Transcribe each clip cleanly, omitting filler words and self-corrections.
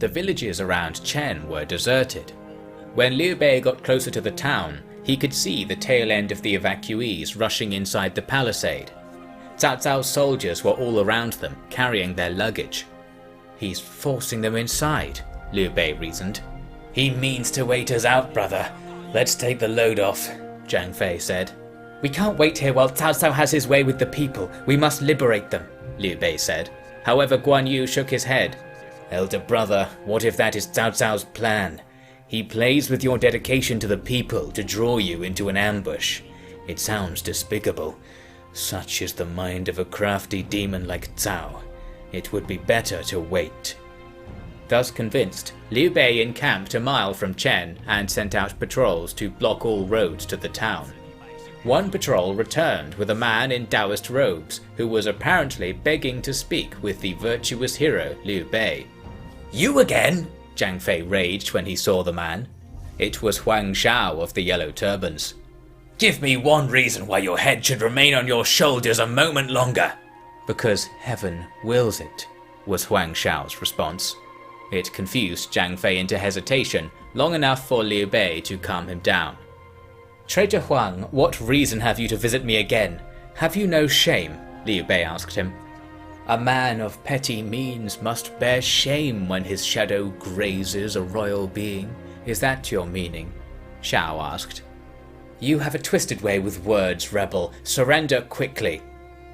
The villages around Chen were deserted. When Liu Bei got closer to the town, he could see the tail end of the evacuees rushing inside the palisade. Cao Cao's soldiers were all around them, carrying their luggage. "He's forcing them inside," Liu Bei reasoned. "He means to wait us out, brother. Let's take the load off," Zhang Fei said. "We can't wait here while Cao Cao has his way with the people. We must liberate them," Liu Bei said. However, Guan Yu shook his head. "Elder brother, what if that is Cao Cao's plan? He plays with your dedication to the people to draw you into an ambush. It sounds despicable. Such is the mind of a crafty demon like Cao. It would be better to wait." Thus convinced, Liu Bei encamped a mile from Chen and sent out patrols to block all roads to the town. One patrol returned with a man in Taoist robes who was apparently begging to speak with the virtuous hero Liu Bei. "You again?" Zhang Fei raged when he saw the man. It was Huang Shao of the Yellow Turbans. "Give me one reason why your head should remain on your shoulders a moment longer." "Because heaven wills it," was Huang Shao's response. It confused Zhang Fei into hesitation, long enough for Liu Bei to calm him down. "Traitor Huang, what reason have you to visit me again? Have you no shame?" Liu Bei asked him. "A man of petty means must bear shame when his shadow grazes a royal being. Is that your meaning?" Shao asked. "You have a twisted way with words, rebel. Surrender quickly."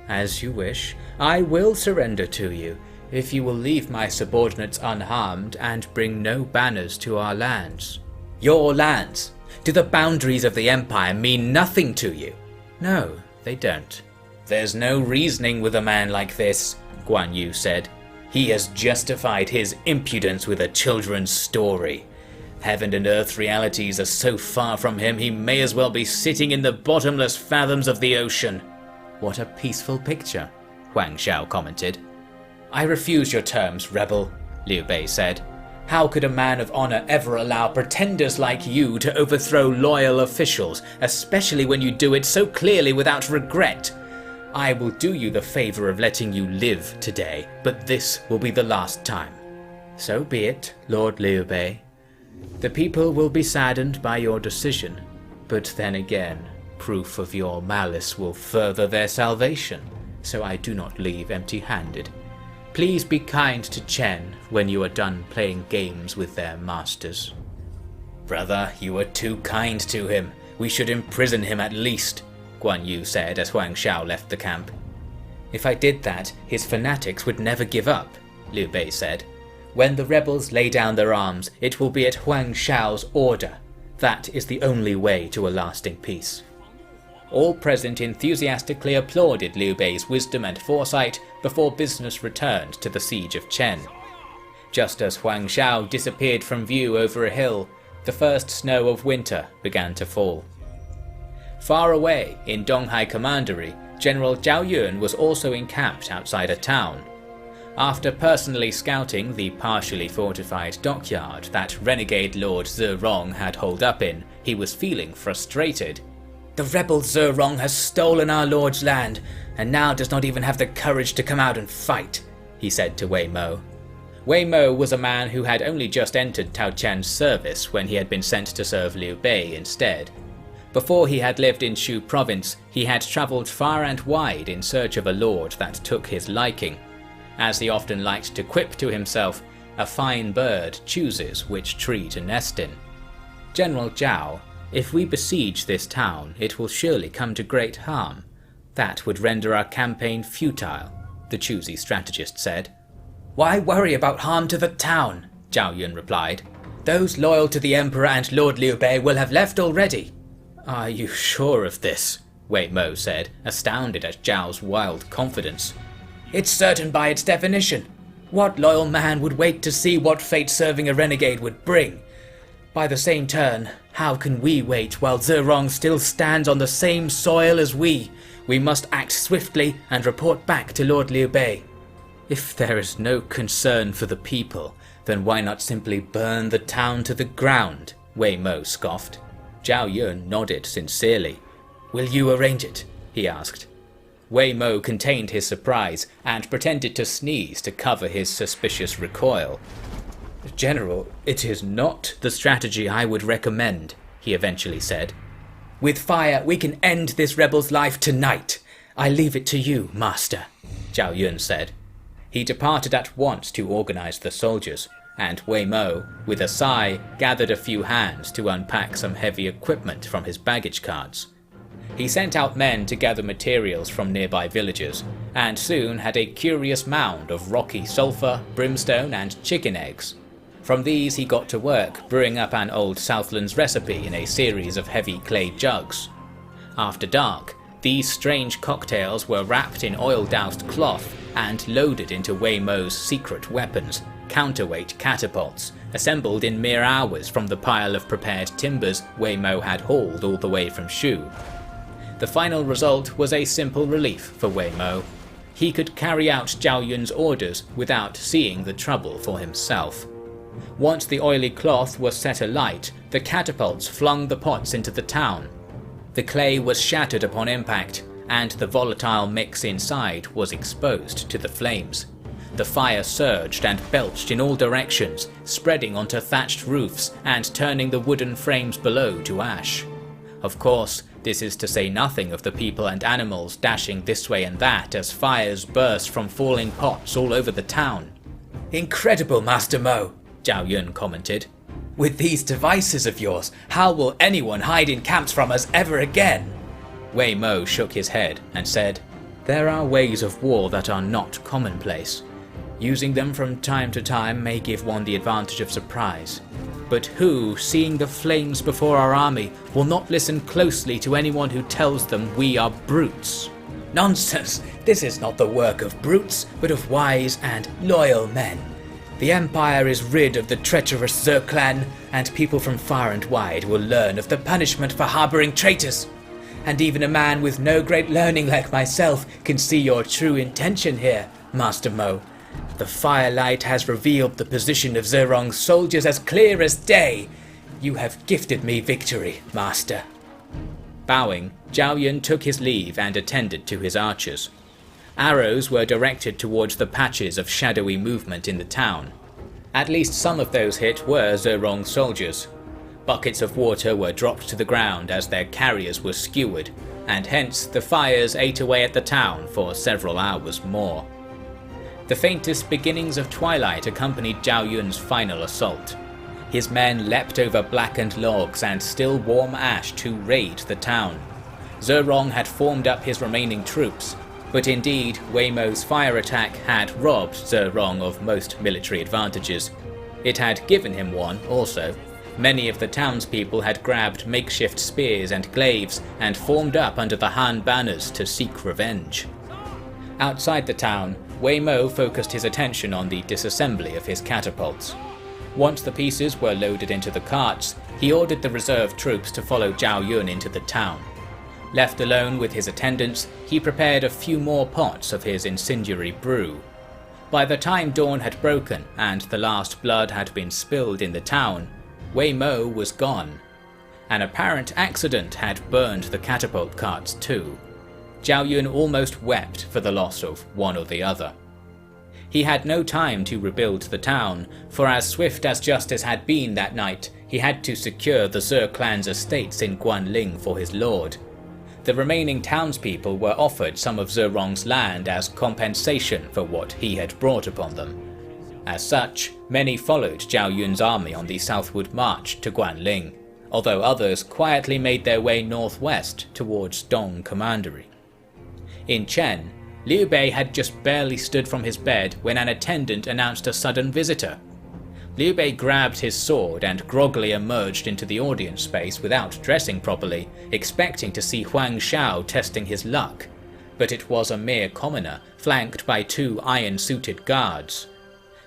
"As you wish. I will surrender to you, if you will leave my subordinates unharmed and bring no banners to our lands." "Your lands? Do the boundaries of the Empire mean nothing to you?" "No, they don't." "There's no reasoning with a man like this," Guan Yu said. "He has justified his impudence with a children's story. Heaven and earth realities are so far from him he may as well be sitting in the bottomless fathoms of the ocean." "What a peaceful picture," Huang Shao commented. "I refuse your terms, rebel," Liu Bei said. "How could a man of honor ever allow pretenders like you to overthrow loyal officials, especially when you do it so clearly without regret? I will do you the favor of letting you live today, but this will be the last time." "So be it, Lord Liu Bei. The people will be saddened by your decision, but then again, proof of your malice will further their salvation, so I do not leave empty-handed. Please be kind to Chen when you are done playing games with their masters." "Brother, you are too kind to him. We should imprison him at least," Guan Yu said as Huang Shao left the camp. "If I did that, his fanatics would never give up," Liu Bei said. "When the rebels lay down their arms, it will be at Huang Shao's order. That is the only way to a lasting peace." All present enthusiastically applauded Liu Bei's wisdom and foresight before business returned to the siege of Chen. Just as Huang Shao disappeared from view over a hill, the first snow of winter began to fall. Far away, in Donghai Commandery, General Zhao Yun was also encamped outside a town. After personally scouting the partially fortified dockyard that renegade Lord Zerong had holed up in, he was feeling frustrated. "The rebel Zerong has stolen our lord's land, and now does not even have the courage to come out and fight," he said to Wei Mo. Wei Mo was a man who had only just entered Tao Chan's service when he had been sent to serve Liu Bei instead. Before he had lived in Shu province, he had travelled far and wide in search of a lord that took his liking. As he often liked to quip to himself, "A fine bird chooses which tree to nest in." "General Zhao, if we besiege this town, it will surely come to great harm. That would render our campaign futile," the choosy strategist said. "Why worry about harm to the town?" Zhao Yun replied. "Those loyal to the Emperor and Lord Liu Bei will have left already." "Are you sure of this?" Wei Mo said, astounded at Zhao's wild confidence. "It's certain by its definition. What loyal man would wait to see what fate serving a renegade would bring? By the same turn, how can we wait while Zerong still stands on the same soil as we? We must act swiftly and report back to Lord Liu Bei." "If there is no concern for the people, then why not simply burn the town to the ground?" Wei Mo scoffed. Zhao Yun nodded sincerely. "Will you arrange it?" he asked. Wei Mo contained his surprise and pretended to sneeze to cover his suspicious recoil. "General, it is not the strategy I would recommend," he eventually said. "With fire, we can end this rebel's life tonight. I leave it to you, master," Zhao Yun said. He departed at once to organize the soldiers, and Wei Mo, with a sigh, gathered a few hands to unpack some heavy equipment from his baggage carts. He sent out men to gather materials from nearby villages, and soon had a curious mound of rocky sulfur, brimstone, and chicken eggs. From these he got to work brewing up an old Southlands recipe in a series of heavy clay jugs. After dark, these strange cocktails were wrapped in oil-doused cloth and loaded into Wei Mo's secret weapons, counterweight catapults, assembled in mere hours from the pile of prepared timbers Wei Mo had hauled all the way from Shu. The final result was a simple relief for Wei Mo. He could carry out Zhao Yun's orders without seeing the trouble for himself. Once the oily cloth was set alight, the catapults flung the pots into the town. The clay was shattered upon impact, and the volatile mix inside was exposed to the flames. The fire surged and belched in all directions, spreading onto thatched roofs and turning the wooden frames below to ash. Of course, this is to say nothing of the people and animals dashing this way and that as fires burst from falling pots all over the town. "Incredible, Master Mo," Zhao Yun commented. "With these devices of yours, how will anyone hide in camps from us ever again?" Wei Mo shook his head and said, "There are ways of war that are not commonplace. Using them from time to time may give one the advantage of surprise. But who, seeing the flames before our army, will not listen closely to anyone who tells them we are brutes?" "Nonsense! This is not the work of brutes, but of wise and loyal men. The Empire is rid of the treacherous Ze clan, and people from far and wide will learn of the punishment for harboring traitors. And even a man with no great learning like myself can see your true intention here, Master Mo. The firelight has revealed the position of Zerong's soldiers as clear as day. You have gifted me victory, Master." Bowing, Zhao Yun took his leave and attended to his archers. Arrows were directed towards the patches of shadowy movement in the town. At least some of those hit were Zerong soldiers. Buckets of water were dropped to the ground as their carriers were skewered, and hence the fires ate away at the town for several hours more. The faintest beginnings of twilight accompanied Zhao Yun's final assault. His men leapt over blackened logs and still warm ash to raid the town. Zerong had formed up his remaining troops, but indeed Wei Mo's fire attack had robbed Zerong of most military advantages. It had given him one also. Many of the townspeople had grabbed makeshift spears and glaives and formed up under the Han banners to seek revenge. Outside the town, Wei Mo focused his attention on the disassembly of his catapults. Once the pieces were loaded into the carts, he ordered the reserve troops to follow Zhao Yun into the town. Left alone with his attendants, he prepared a few more pots of his incendiary brew. By the time dawn had broken and the last blood had been spilled in the town, Wei Mo was gone. An apparent accident had burned the catapult carts too. Zhao Yun almost wept for the loss of one or the other. He had no time to rebuild the town, for as swift as justice had been that night, he had to secure the Ze clan's estates in Guanling for his lord. The remaining townspeople were offered some of Zerong's land as compensation for what he had brought upon them. As such, many followed Zhao Yun's army on the southward march to Guanling, although others quietly made their way northwest towards Dong Commandery. In Chen, Liu Bei had just barely stood from his bed when an attendant announced a sudden visitor. Liu Bei grabbed his sword and groggily emerged into the audience space without dressing properly, expecting to see Huang Shao testing his luck. But it was a mere commoner, flanked by two iron-suited guards.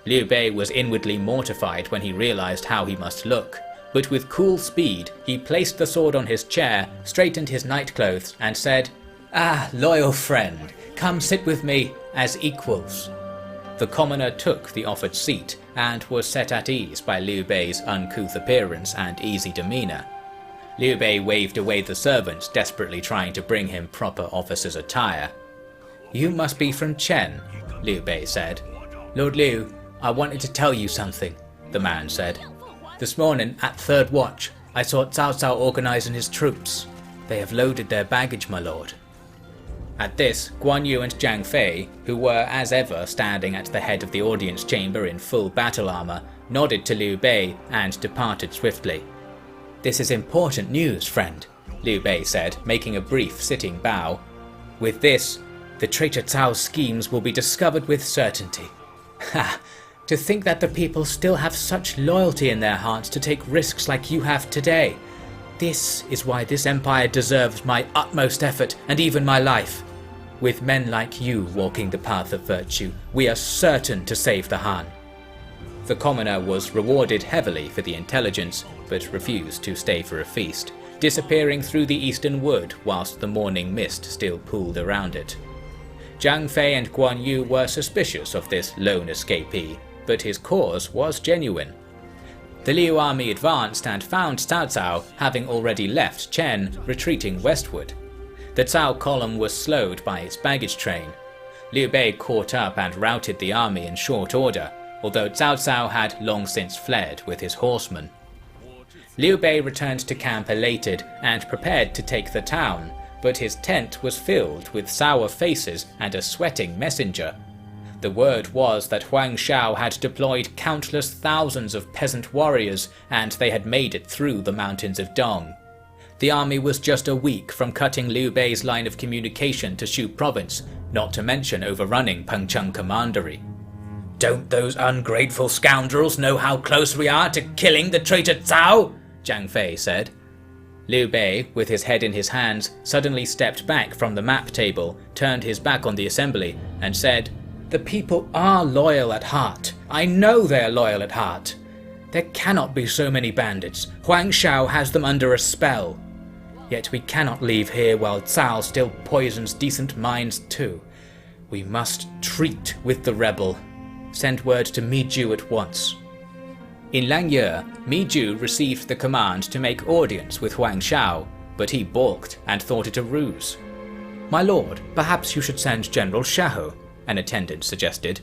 Liu Bei was inwardly mortified when he realized how he must look, but with cool speed he placed the sword on his chair, straightened his nightclothes, and said, "Ah, loyal friend, come sit with me as equals." The commoner took the offered seat and was set at ease by Liu Bei's uncouth appearance and easy demeanor. Liu Bei waved away the servants desperately trying to bring him proper officer's attire. "You must be from Chen," Liu Bei said. "Lord Liu, I wanted to tell you something. the man said. "This morning, at third watch, I saw Cao Cao organising his troops. They have loaded their baggage, my lord." At this, Guan Yu and Zhang Fei, who were as ever standing at the head of the audience chamber in full battle armour, nodded to Liu Bei and departed swiftly. "This is important news, friend," Liu Bei said, making a brief sitting bow. "With this, the traitor Cao's schemes will be discovered with certainty. Ha! To think that the people still have such loyalty in their hearts to take risks like you have today. This is why this empire deserves my utmost effort and even my life. With men like you walking the path of virtue, we are certain to save the Han." The commoner was rewarded heavily for the intelligence, but refused to stay for a feast, disappearing through the eastern wood whilst the morning mist still pooled around it. Zhang Fei and Guan Yu were suspicious of this lone escapee, but his cause was genuine. The Liu army advanced and found Cao Cao, having already left Chen, retreating westward. The Cao column was slowed by its baggage train. Liu Bei caught up and routed the army in short order, although Cao Cao had long since fled with his horsemen. Liu Bei returned to camp elated and prepared to take the town, but his tent was filled with sour faces and a sweating messenger. The word was that Huang Shao had deployed countless thousands of peasant warriors and they had made it through the mountains of Dong. The army was just a week from cutting Liu Bei's line of communication to Shu province, not to mention overrunning Pengcheng commandery. "Don't those ungrateful scoundrels know how close we are to killing the traitor Cao?" Zhang Fei said. Liu Bei, with his head in his hands, suddenly stepped back from the map table, turned his back on the assembly, and said, "The people are loyal at heart. I know they are loyal at heart. There cannot be so many bandits. Huang Shao has them under a spell. Yet we cannot leave here while Cao still poisons decent minds too. We must treat with the rebel. Send word to Miju at once." In Langye, Miju received the command to make audience with Huang Shao, but he balked and thought it a ruse. "My lord, perhaps you should send General Shaho," an attendant suggested.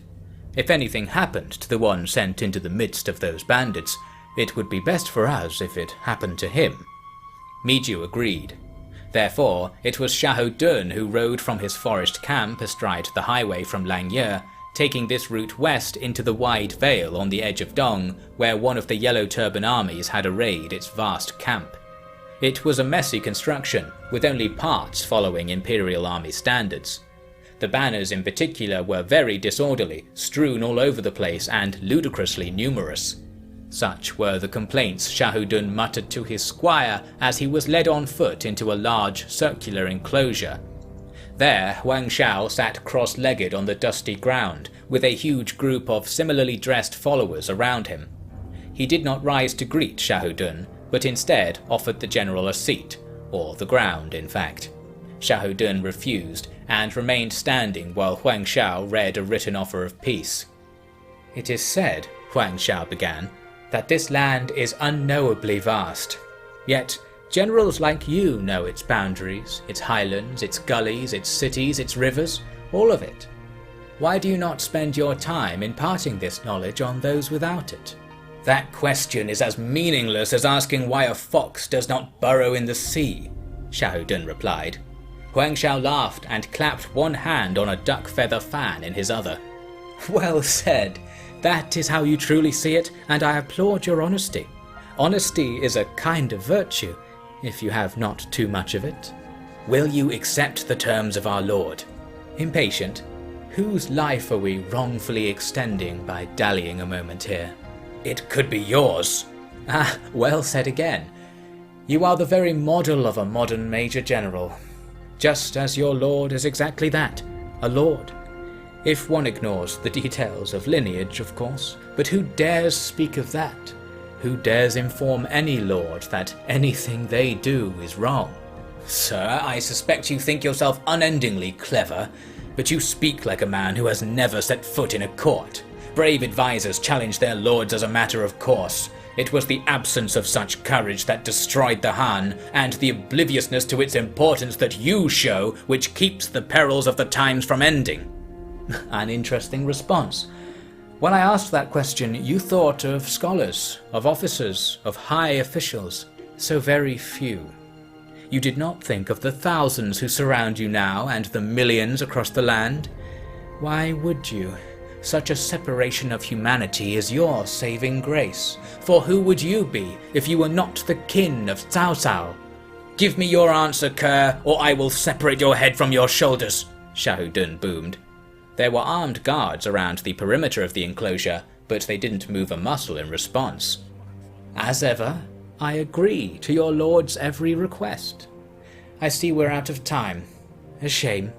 "If anything happened to the one sent into the midst of those bandits, it would be best for us if it happened to him." Miju agreed. Therefore, it was Shaho Dun who rode from his forest camp astride the highway from Langye, taking this route west into the wide vale on the edge of Dong, where one of the Yellow Turban armies had arrayed its vast camp. It was a messy construction, with only parts following Imperial Army standards. The banners in particular were very disorderly, strewn all over the place and ludicrously numerous. Such were the complaints Shahudun muttered to his squire as he was led on foot into a large circular enclosure. There, Huang Shao sat cross-legged on the dusty ground, with a huge group of similarly dressed followers around him. He did not rise to greet Shahudun, but instead offered the general a seat, or the ground in fact. Shahudun refused, and remained standing while Huang Shao read a written offer of peace. "It is said," Huang Shao began, "that this land is unknowably vast. Yet, generals like you know its boundaries, its highlands, its gullies, its cities, its rivers, all of it. Why do you not spend your time imparting this knowledge on those without it?" "That question is as meaningless as asking why a fox does not burrow in the sea," Shahudun replied. Huang Shao laughed and clapped one hand on a duck feather fan in his other. "Well said. That is how you truly see it, and I applaud your honesty. Honesty is a kind of virtue, if you have not too much of it. Will you accept the terms of our lord?" Impatient, whose life are we wrongfully extending by dallying a moment here? "It could be yours." "Ah, well said again. You are the very model of a modern major general. Just as your lord is exactly that, a lord. If one ignores the details of lineage, of course, but who dares speak of that? Who dares inform any lord that anything they do is wrong?" "Sir, I suspect you think yourself unendingly clever, but you speak like a man who has never set foot in a court. Brave advisors challenge their lords as a matter of course. It was the absence of such courage that destroyed the Han, and the obliviousness to its importance that you show which keeps the perils of the times from ending." An interesting response. When I asked that question, you thought of scholars, of officers, of high officials, so very few. You did not think of the thousands who surround you now and the millions across the land. Why would you? Such a separation of humanity is your saving grace. For who would you be if you were not the kin of Cao Cao? Give me your answer, cur, or I will separate your head from your shoulders, Xiahou Dun boomed. There were armed guards around the perimeter of the enclosure, but they didn't move a muscle in response. As ever, I agree to your lord's every request. I see we're out of time. A shame.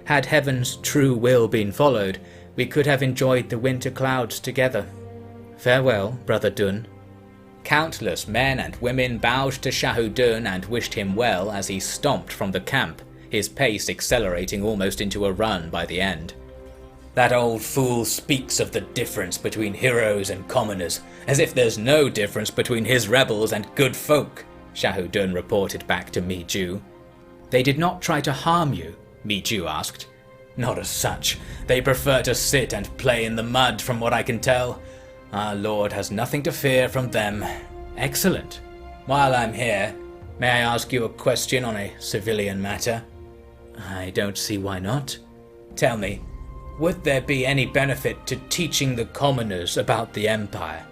Had heaven's true will been followed, we could have enjoyed the winter clouds together. Farewell, Brother Dun. Countless men and women bowed to Xiahou Dun and wished him well as he stomped from the camp, his pace accelerating almost into a run by the end. That old fool speaks of the difference between heroes and commoners, as if there's no difference between his rebels and good folk, Xiahou Dun reported back to Mi Ju. They did not try to harm you, Mi Ju asked. Not as such. They prefer to sit and play in the mud from what I can tell. Our lord has nothing to fear from them. Excellent. While I'm here, may I ask you a question on a civilian matter? I don't see why not. Tell me, would there be any benefit to teaching the commoners about the Empire?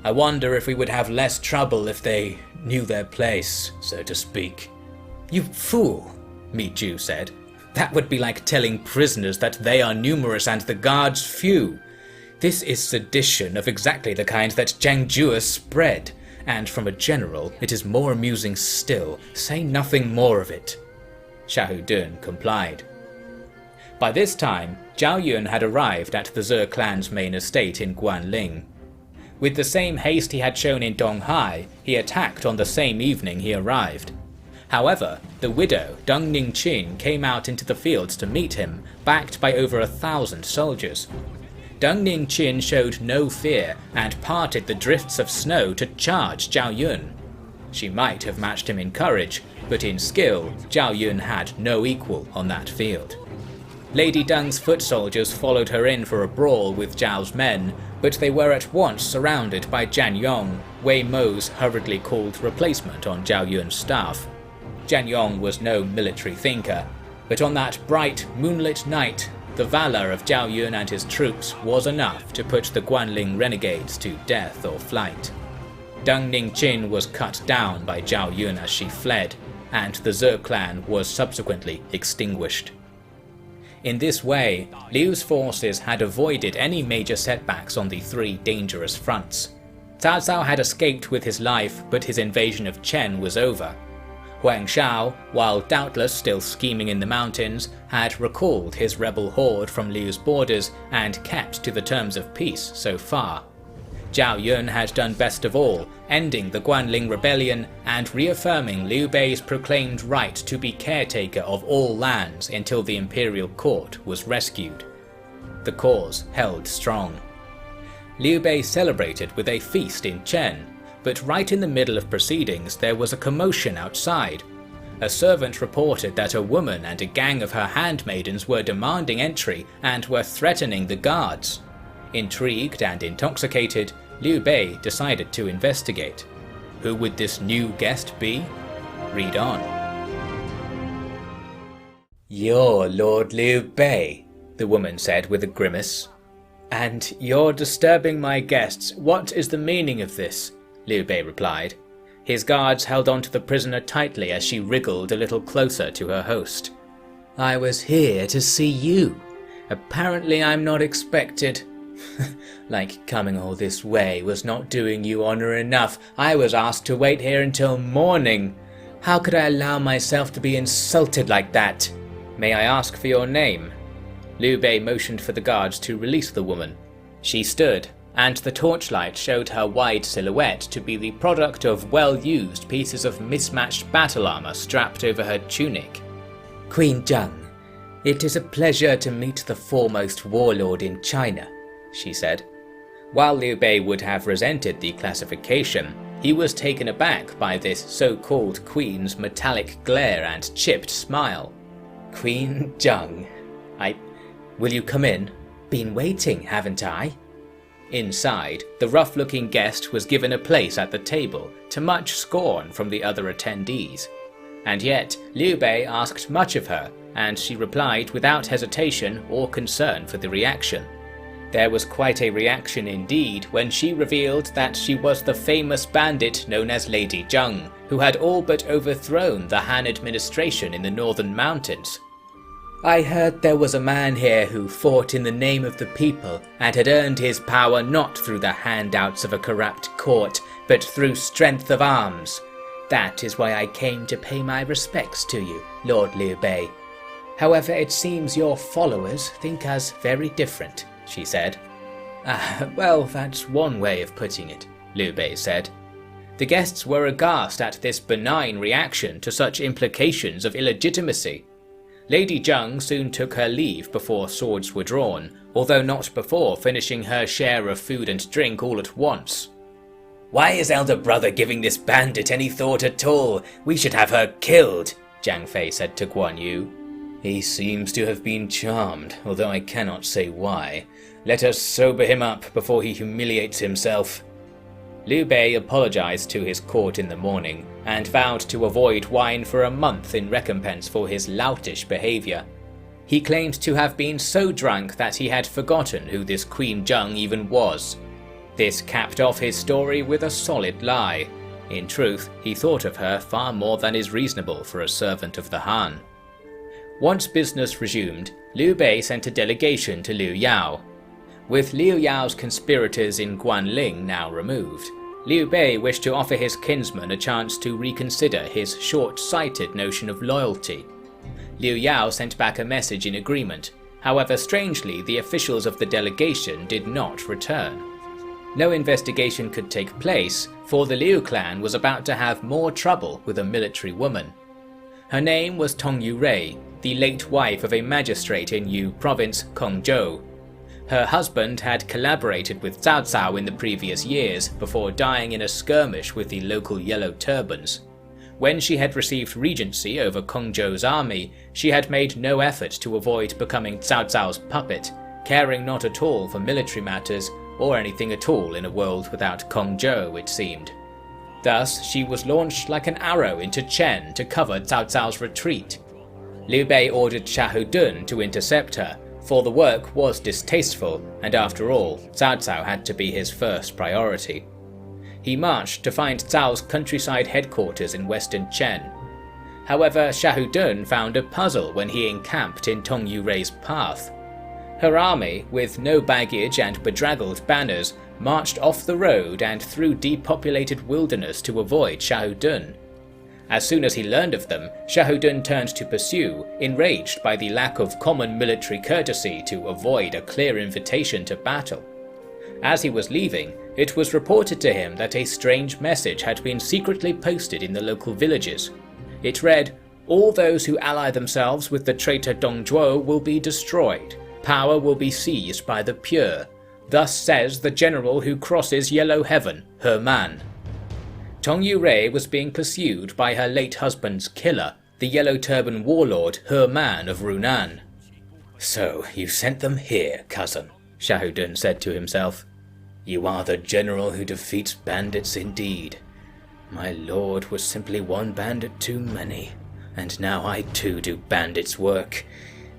I wonder if we would have less trouble if they knew their place, so to speak. You fool, Mi Ju said. That would be like telling prisoners that they are numerous and the guards few. This is sedition of exactly the kind that Jiangzhou spread, and from a general it is more amusing still. Say nothing more of it. Xiahou Dun complied. By this time, Zhao Yun had arrived at the Ze clan's main estate in Guanling. With the same haste he had shown in Donghai, he attacked on the same evening he arrived. However, the widow, Deng Ningqin, came out into the fields to meet him, backed by over 1,000 soldiers. Deng Ningqin showed no fear and parted the drifts of snow to charge Zhao Yun. She might have matched him in courage, but in skill, Zhao Yun had no equal on that field. Lady Deng's foot soldiers followed her in for a brawl with Zhao's men, but they were at once surrounded by Jian Yong, Wei Mo's hurriedly called replacement on Zhao Yun's staff. Jian Yong was no military thinker, but on that bright, moonlit night, the valor of Zhao Yun and his troops was enough to put the Guanling renegades to death or flight. Deng Ningqin was cut down by Zhao Yun as she fled, and the Ze clan was subsequently extinguished. In this way, Liu's forces had avoided any major setbacks on the three dangerous fronts. Cao Cao had escaped with his life, but his invasion of Chen was over. Huang Shao, while doubtless still scheming in the mountains, had recalled his rebel horde from Liu's borders and kept to the terms of peace so far. Zhao Yun had done best of all, ending the Guanling rebellion and reaffirming Liu Bei's proclaimed right to be caretaker of all lands until the imperial court was rescued. The cause held strong. Liu Bei celebrated with a feast in Chen, but right in the middle of proceedings there was a commotion outside. A servant reported that a woman and a gang of her handmaidens were demanding entry and were threatening the guards. Intrigued and intoxicated, Liu Bei decided to investigate. Who would this new guest be? Read on. "You're Lord Liu Bei," the woman said with a grimace. "And you're disturbing my guests. What is the meaning of this?" Liu Bei replied. His guards held onto the prisoner tightly as she wriggled a little closer to her host. "I was here to see you. Apparently I'm not expected. Like coming all this way was not doing you honor enough. I was asked to wait here until morning. How could I allow myself to be insulted like that? May I ask for your name?" Liu Bei motioned for the guards to release the woman. She stood, and the torchlight showed her wide silhouette to be the product of well-used pieces of mismatched battle armor strapped over her tunic. "Queen Zheng, it is a pleasure to meet the foremost warlord in China," she said. While Liu Bei would have resented the classification, he was taken aback by this so-called queen's metallic glare and chipped smile. "Queen Zheng, Will you come in? Been waiting, haven't I?" Inside, the rough-looking guest was given a place at the table, to much scorn from the other attendees. And yet, Liu Bei asked much of her, and she replied without hesitation or concern for the reaction. There was quite a reaction indeed when she revealed that she was the famous bandit known as Lady Zheng, who had all but overthrown the Han administration in the northern mountains. I heard there was a man here who fought in the name of the people and had earned his power not through the handouts of a corrupt court, but through strength of arms. That is why I came to pay my respects to you, Lord Liu Bei. However, it seems your followers think us very different, she said. Well, that's one way of putting it, Liu Bei said. The guests were aghast at this benign reaction to such implications of illegitimacy. Lady Zheng soon took her leave before swords were drawn, although not before finishing her share of food and drink all at once. Why is elder brother giving this bandit any thought at all? We should have her killed, Jiang Fei said to Guan Yu. He seems to have been charmed, although I cannot say why. Let us sober him up before he humiliates himself. Liu Bei apologized to his court in the morning, and vowed to avoid wine for a month in recompense for his loutish behavior. He claimed to have been so drunk that he had forgotten who this Queen Zheng even was. This capped off his story with a solid lie. In truth, he thought of her far more than is reasonable for a servant of the Han. Once business resumed, Liu Bei sent a delegation to Liu Yao. With Liu Yao's conspirators in Guanling now removed, Liu Bei wished to offer his kinsman a chance to reconsider his short-sighted notion of loyalty. Liu Yao sent back a message in agreement. However, strangely, the officials of the delegation did not return. No investigation could take place, for the Liu clan was about to have more trouble with a military woman. Her name was Tong Yurei, the late wife of a magistrate in Yu province, Pangju. Her husband had collaborated with Cao Cao in the previous years before dying in a skirmish with the local Yellow Turbans. When she had received regency over Pangju's army, she had made no effort to avoid becoming Cao Cao's puppet, caring not at all for military matters or anything at all in a world without Pangju, it seemed. Thus, she was launched like an arrow into Chen to cover Cao Cao's retreat. Liu Bei ordered Xiahou to intercept her, for the work was distasteful, and after all, Cao Cao had to be his first priority. He marched to find Cao's countryside headquarters in western Chen. However, Xiahou found a puzzle when he encamped in Tong Yurei's path. Her army, with no baggage and bedraggled banners, marched off the road and through depopulated wilderness to avoid Xiahou. As soon as he learned of them, Xiahou turned to pursue, enraged by the lack of common military courtesy to avoid a clear invitation to battle. As he was leaving, it was reported to him that a strange message had been secretly posted in the local villages. It read, "All those who ally themselves with the traitor Dong Zhuo will be destroyed. Power will be seized by the pure. Thus says the general who crosses Yellow Heaven, her man." Tong Yurei was being pursued by her late husband's killer, the Yellow Turban warlord He Man of Runan. "So you sent them here, cousin," Xiahou said to himself. "You are the general who defeats bandits indeed. My lord was simply one bandit too many, and now I too do bandits' work.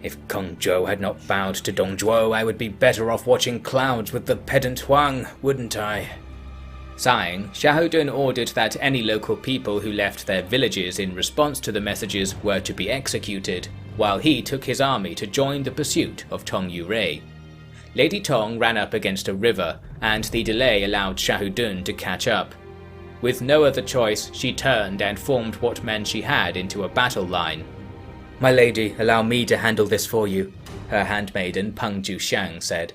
If Pangju had not bowed to Dong Zhuo, I would be better off watching clouds with the pedant Huang, wouldn't I?" Sighing, Xiahou ordered that any local people who left their villages in response to the messages were to be executed, while he took his army to join the pursuit of Tong Yurei. Lady Tong ran up against a river, and the delay allowed Xiahou to catch up. With no other choice, she turned and formed what men she had into a battle line. "My lady, allow me to handle this for you," her handmaiden Pangju Shang said.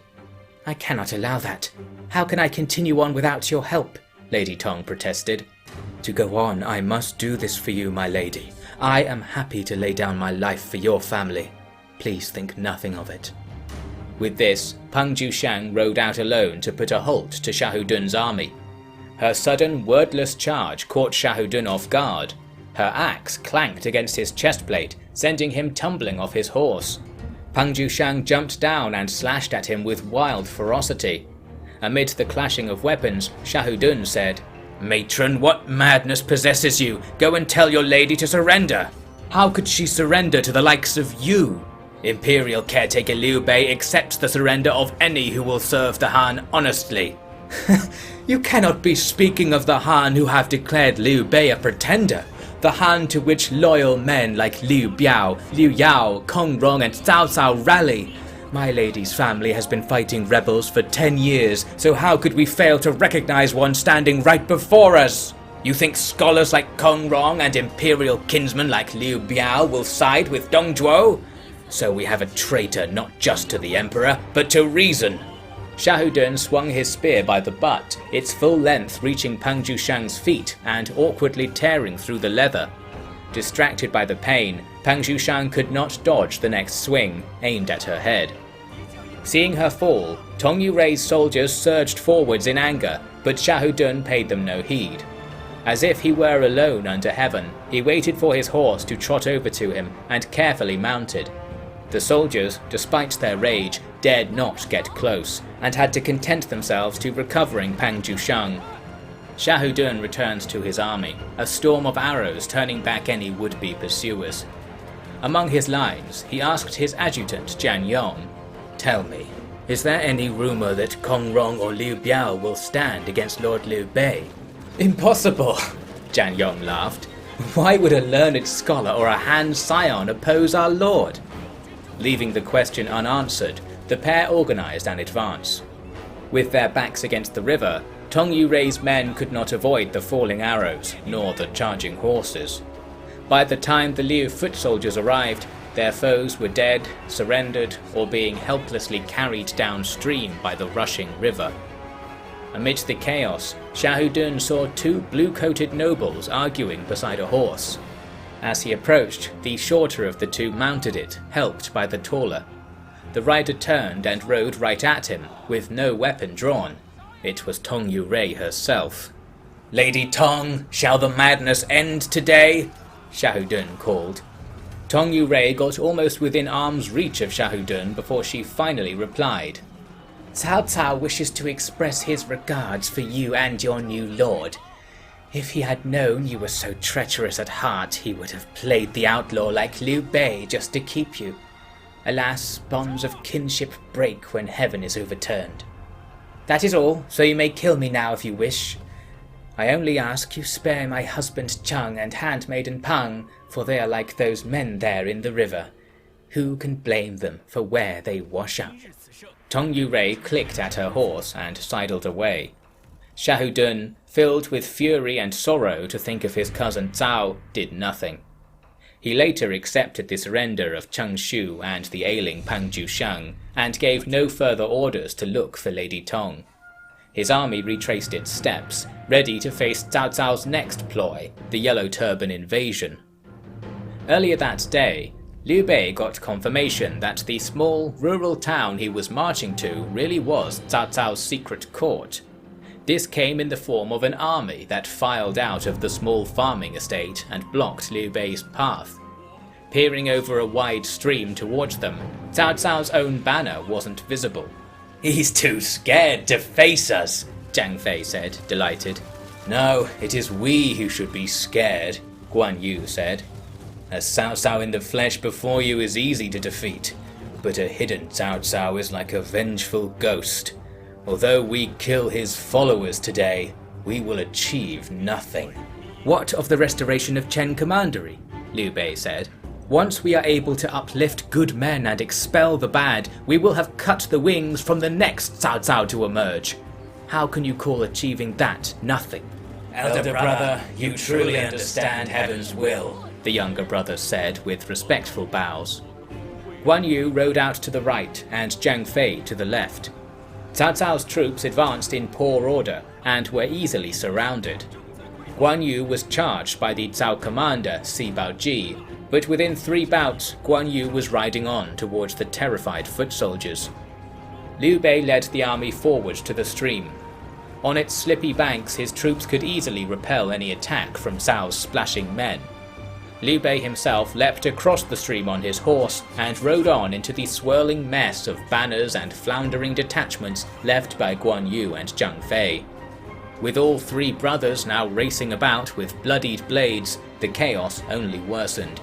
"I cannot allow that. How can I continue on without your help?" Lady Tong protested. "To go on, I must do this for you, my lady. I am happy to lay down my life for your family. Please think nothing of it." With this, Pangju Shang rode out alone to put a halt to Xiahou army. Her sudden, wordless charge caught Xiahou off guard. Her axe clanked against his chestplate, sending him tumbling off his horse. Pangju Shang jumped down and slashed at him with wild ferocity. Amid the clashing of weapons, Shahudun said, "Matron, what madness possesses you? Go and tell your lady to surrender." "How could she surrender to the likes of you?" "Imperial caretaker Liu Bei accepts the surrender of any who will serve the Han honestly." "You cannot be speaking of the Han who have declared Liu Bei a pretender. The Han to which loyal men like Liu Biao, Liu Yao, Kong Rong and Cao Cao rally. My lady's family has been fighting rebels for 10 years, so how could we fail to recognize one standing right before us? You think scholars like Kong Rong and imperial kinsmen like Liu Biao will side with Dongzhuo? So we have a traitor not just to the emperor, but to reason." Shahudun swung his spear by the butt, its full length reaching Pangju Shang's feet and awkwardly tearing through the leather. Distracted by the pain, Pangju Shang could not dodge the next swing, aimed at her head. Seeing her fall, Tong Yurei's soldiers surged forwards in anger, but Shahudun paid them no heed. As if he were alone under heaven, he waited for his horse to trot over to him and carefully mounted. The soldiers, despite their rage, dared not get close, and had to content themselves to recovering Pangju Shang. Shahudun returns to his army, a storm of arrows turning back any would-be pursuers. Among his lines, he asked his adjutant Jian Yong, "Tell me, is there any rumor that Kong Rong or Liu Biao will stand against Lord Liu Bei?" "Impossible," Jian Yong laughed. "Why would a learned scholar or a Han scion oppose our lord?" Leaving the question unanswered, the pair organized an advance. With their backs against the river, Tong Yurei's men could not avoid the falling arrows, nor the charging horses. By the time the Liu foot soldiers arrived, their foes were dead, surrendered, or being helplessly carried downstream by the rushing river. Amidst the chaos, Shahudun saw two blue-coated nobles arguing beside a horse. As he approached, the shorter of the two mounted it, helped by the taller. The rider turned and rode right at him, with no weapon drawn. It was Tong Yurei herself. "Lady Tong, shall the madness end today?" Shahudun called. Tong Yurei got almost within arm's reach of Shahudun before she finally replied. "Cao Cao wishes to express his regards for you and your new lord. If he had known you were so treacherous at heart, he would have played the outlaw like Liu Bei just to keep you. Alas, bonds of kinship break when heaven is overturned. That is all, so you may kill me now if you wish. I only ask you spare my husband Cheng and handmaiden Pang, for they are like those men there in the river. Who can blame them for where they wash up?" Tong Yurei clicked at her horse and sidled away. Shahudun, filled with fury and sorrow to think of his cousin Cao, did nothing. He later accepted the surrender of Cheng Shu and the ailing Pangju Shang, and gave no further orders to look for Lady Tong. His army retraced its steps, ready to face Cao Cao's next ploy, the Yellow Turban invasion. Earlier that day, Liu Bei got confirmation that the small, rural town he was marching to really was Cao Cao's secret court. This came in the form of an army that filed out of the small farming estate and blocked Liu Bei's path. Peering over a wide stream towards them, Cao Cao's own banner wasn't visible. "He's too scared to face us," Zhang Fei said, delighted. "No, it is we who should be scared," Guan Yu said. "A Cao Cao in the flesh before you is easy to defeat, but a hidden Cao Cao is like a vengeful ghost. Although we kill his followers today, we will achieve nothing." "What of the restoration of Chen Commandery?" Liu Bei said. "Once we are able to uplift good men and expel the bad, we will have cut the wings from the next Cao Cao to emerge. How can you call achieving that nothing?" "Elder brother, you truly understand heaven's will," the younger brother said with respectful bows. Guan Yu rode out to the right and Zhang Fei to the left. Cao Cao's troops advanced in poor order and were easily surrounded. Guan Yu was charged by the Cao commander Si Baoji, but within 3 bouts Guan Yu was riding on towards the terrified foot soldiers. Liu Bei led the army forward to the stream. On its slippy banks his troops could easily repel any attack from Cao's splashing men. Liu Bei himself leapt across the stream on his horse and rode on into the swirling mess of banners and floundering detachments left by Guan Yu and Zhang Fei. With all three brothers now racing about with bloodied blades, the chaos only worsened.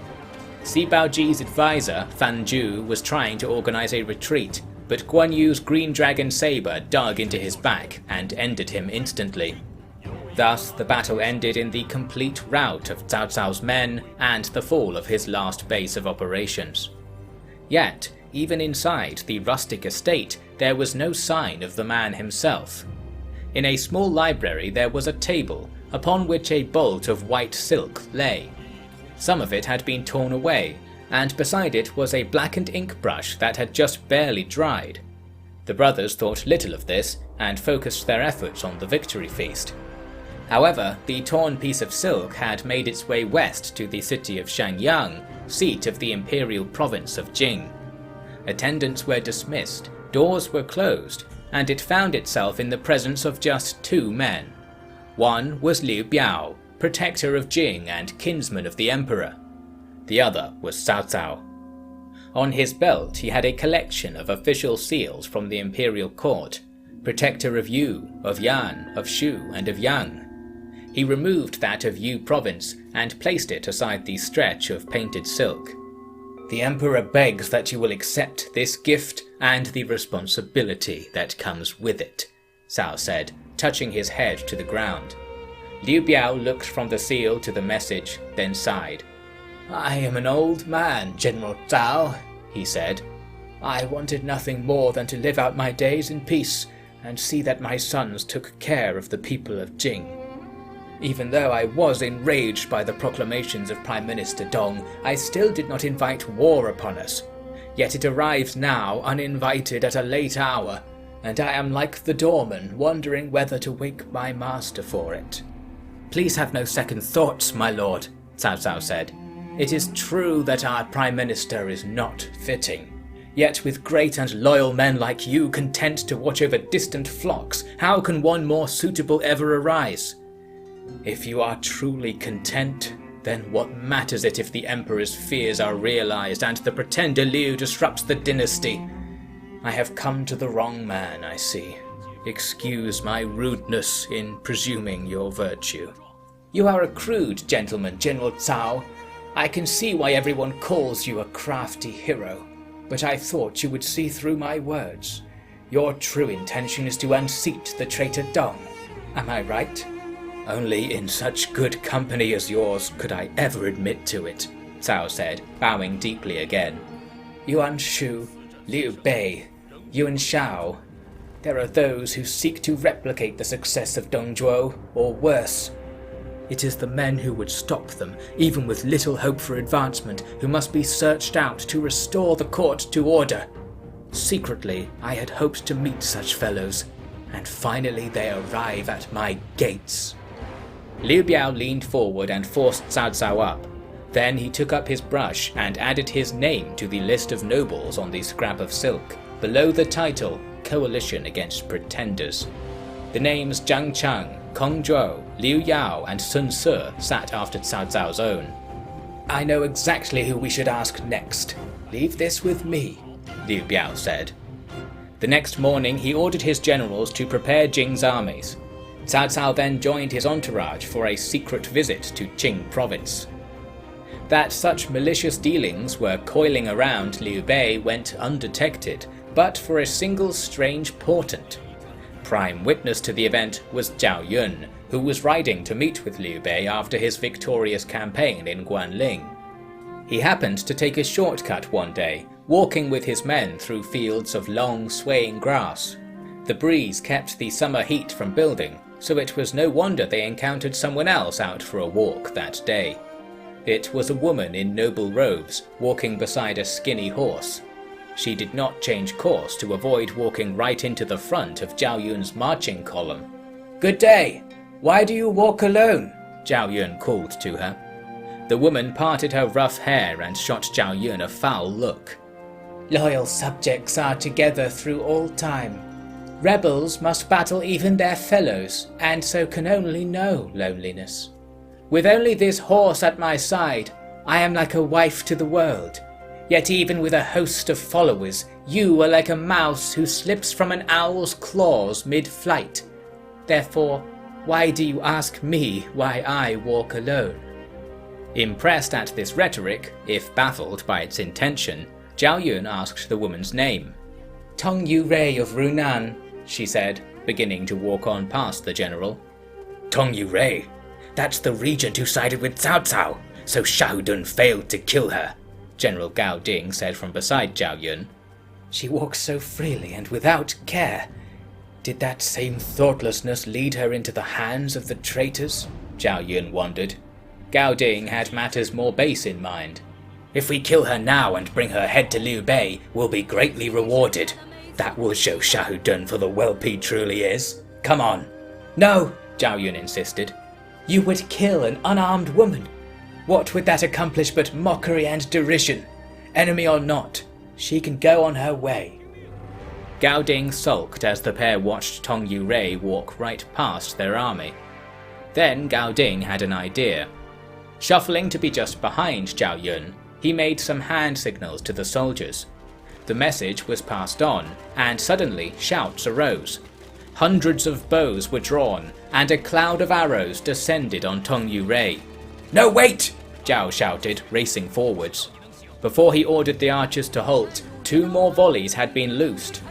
Sibaoji's advisor, Pangju, was trying to organize a retreat, but Guan Yu's green dragon saber dug into his back and ended him instantly. Thus, the battle ended in the complete rout of Cao Cao's men and the fall of his last base of operations. Yet, even inside the rustic estate, there was no sign of the man himself. In a small library there was a table, upon which a bolt of white silk lay. Some of it had been torn away, and beside it was a blackened ink brush that had just barely dried. The brothers thought little of this, and focused their efforts on the victory feast. However, the torn piece of silk had made its way west to the city of Shangyang, seat of the imperial province of Jing. Attendants were dismissed, doors were closed, and it found itself in the presence of just two men. One was Liu Bei, protector of Jing and kinsman of the emperor. The other was Cao Cao. On his belt he had a collection of official seals from the imperial court, protector of Yu, of Yan, of Shu, and of Yang. He removed that of Yu province and placed it aside the stretch of painted silk. "The emperor begs that you will accept this gift and the responsibility that comes with it," Cao said, touching his head to the ground. Liu Bei looked from the seal to the message, then sighed. "I am an old man, General Cao," he said. "I wanted nothing more than to live out my days in peace and see that my sons took care of the people of Jing. Even though I was enraged by the proclamations of Prime Minister Dong, I still did not invite war upon us. Yet it arrives now uninvited at a late hour, and I am like the doorman wondering whether to wake my master for it." "Please have no second thoughts, my lord," Cao Cao said. "It is true that our Prime Minister is not fitting. Yet with great and loyal men like you content to watch over distant flocks, how can one more suitable ever arise? If you are truly content, then what matters it if the Emperor's fears are realized and the pretender Liu disrupts the dynasty? I have come to the wrong man, I see. Excuse my rudeness in presuming your virtue." "You are a crude gentleman, General Cao. I can see why everyone calls you a crafty hero, but I thought you would see through my words. Your true intention is to unseat the traitor Dong. Am I right?" "Only in such good company as yours could I ever admit to it," Cao said, bowing deeply again. "Yuan Shu, Liu Bei, Yuan Shao. There are those who seek to replicate the success of Dongzhuo, or worse. It is the men who would stop them, even with little hope for advancement, who must be searched out to restore the court to order. Secretly, I had hoped to meet such fellows, and finally they arrive at my gates." Liu Bei leaned forward and forced Cao Cao up. Then he took up his brush and added his name to the list of nobles on the scrap of silk, below the title Coalition Against Pretenders. The names Zhang Chang, Kong Zhou, Liu Yao, and Sun Ce sat after Cao Cao's own. "I know exactly who we should ask next. Leave this with me," Liu Bei said. The next morning he ordered his generals to prepare Jing's armies. Cao Cao then joined his entourage for a secret visit to Qing province. That such malicious dealings were coiling around Liu Bei went undetected, but for a single strange portent. Prime witness to the event was Zhao Yun, who was riding to meet with Liu Bei after his victorious campaign in Guanling. He happened to take a shortcut one day, walking with his men through fields of long, swaying grass. The breeze kept the summer heat from building, so it was no wonder they encountered someone else out for a walk that day. It was a woman in noble robes, walking beside a skinny horse. She did not change course to avoid walking right into the front of Zhao Yun's marching column. "Good day! Why do you walk alone?" Zhao Yun called to her. The woman parted her rough hair and shot Zhao Yun a foul look. "Loyal subjects are together through all time. Rebels must battle even their fellows, and so can only know loneliness. With only this horse at my side, I am like a wife to the world. Yet even with a host of followers, you are like a mouse who slips from an owl's claws mid-flight. Therefore, why do you ask me why I walk alone?" Impressed at this rhetoric, if baffled by its intention, Zhao Yun asked the woman's name. "Tong Yu Rei of Runan," she said, beginning to walk on past the general. "Tong Yu Rei? That's the regent who sided with Cao Cao, so Xiahou Dun failed to kill her," General Gao Ding said from beside Zhao Yun. "She walks so freely and without care. Did that same thoughtlessness lead her into the hands of the traitors?" Zhao Yun wondered. Gao Ding had matters more base in mind. "If we kill her now and bring her head to Liu Bei, we'll be greatly rewarded. That will show Xiahou Dun for the whelp he truly is. Come on." "No," Zhao Yun insisted. "You would kill an unarmed woman. What would that accomplish but mockery and derision? Enemy or not, she can go on her way." Gao Ding sulked as the pair watched Tong Yu Rei walk right past their army. Then Gao Ding had an idea. Shuffling to be just behind Zhao Yun, he made some hand signals to the soldiers. The message was passed on, and suddenly shouts arose. Hundreds of bows were drawn, and a cloud of arrows descended on Tong Yu Rei. "No, wait!" Zhao shouted, racing forwards. Before he ordered the archers to halt, 2 more volleys had been loosed.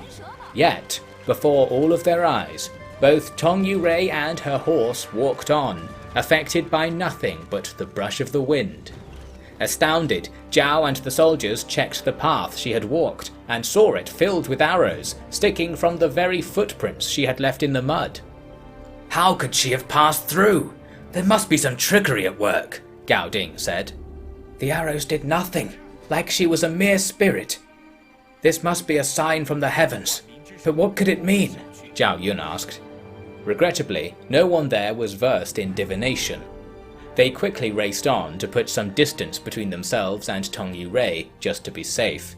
Yet, before all of their eyes, both Tong Yu Rei and her horse walked on, affected by nothing but the brush of the wind. Astounded, Zhao and the soldiers checked the path she had walked and saw it filled with arrows, sticking from the very footprints she had left in the mud. "How could she have passed through? There must be some trickery at work," Gao Ding said. "The arrows did nothing, like she was a mere spirit. This must be a sign from the heavens. But what could it mean?" Zhao Yun asked. Regrettably, no one there was versed in divination. They quickly raced on to put some distance between themselves and Tong Yu Rei, just to be safe.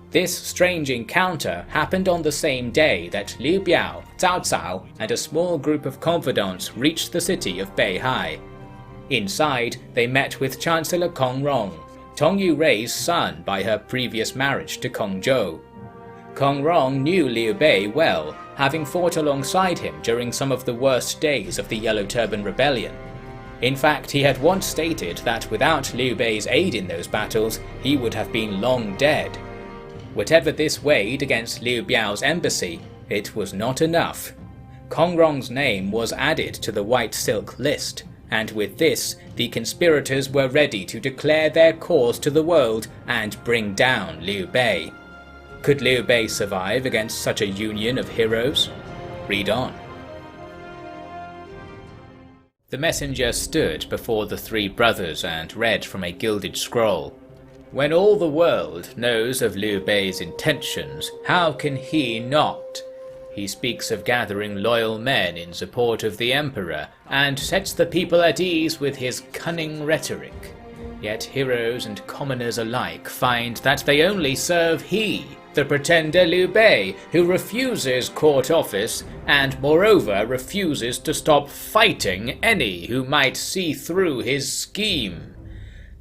This strange encounter happened on the same day that Liu Biao, Cao Cao, and a small group of confidants reached the city of Beihai. Inside, they met with Chancellor Kong Rong, Tong Yu Rei's son by her previous marriage to Kong Zhou. Kong Rong knew Liu Bei well, having fought alongside him during some of the worst days of the Yellow Turban Rebellion. In fact, he had once stated that without Liu Bei's aid in those battles, he would have been long dead. Whatever this weighed against Liu Biao's embassy, it was not enough. Kong Rong's name was added to the White Silk list, and with this, the conspirators were ready to declare their cause to the world and bring down Liu Bei. Could Liu Bei survive against such a union of heroes? Read on. The messenger stood before the 3 brothers and read from a gilded scroll. "When all the world knows of Liu Bei's intentions, how can he not? He speaks of gathering loyal men in support of the Emperor, and sets the people at ease with his cunning rhetoric. Yet heroes and commoners alike find that they only serve he, the pretender Liu Bei, who refuses court office, and moreover refuses to stop fighting any who might see through his scheme.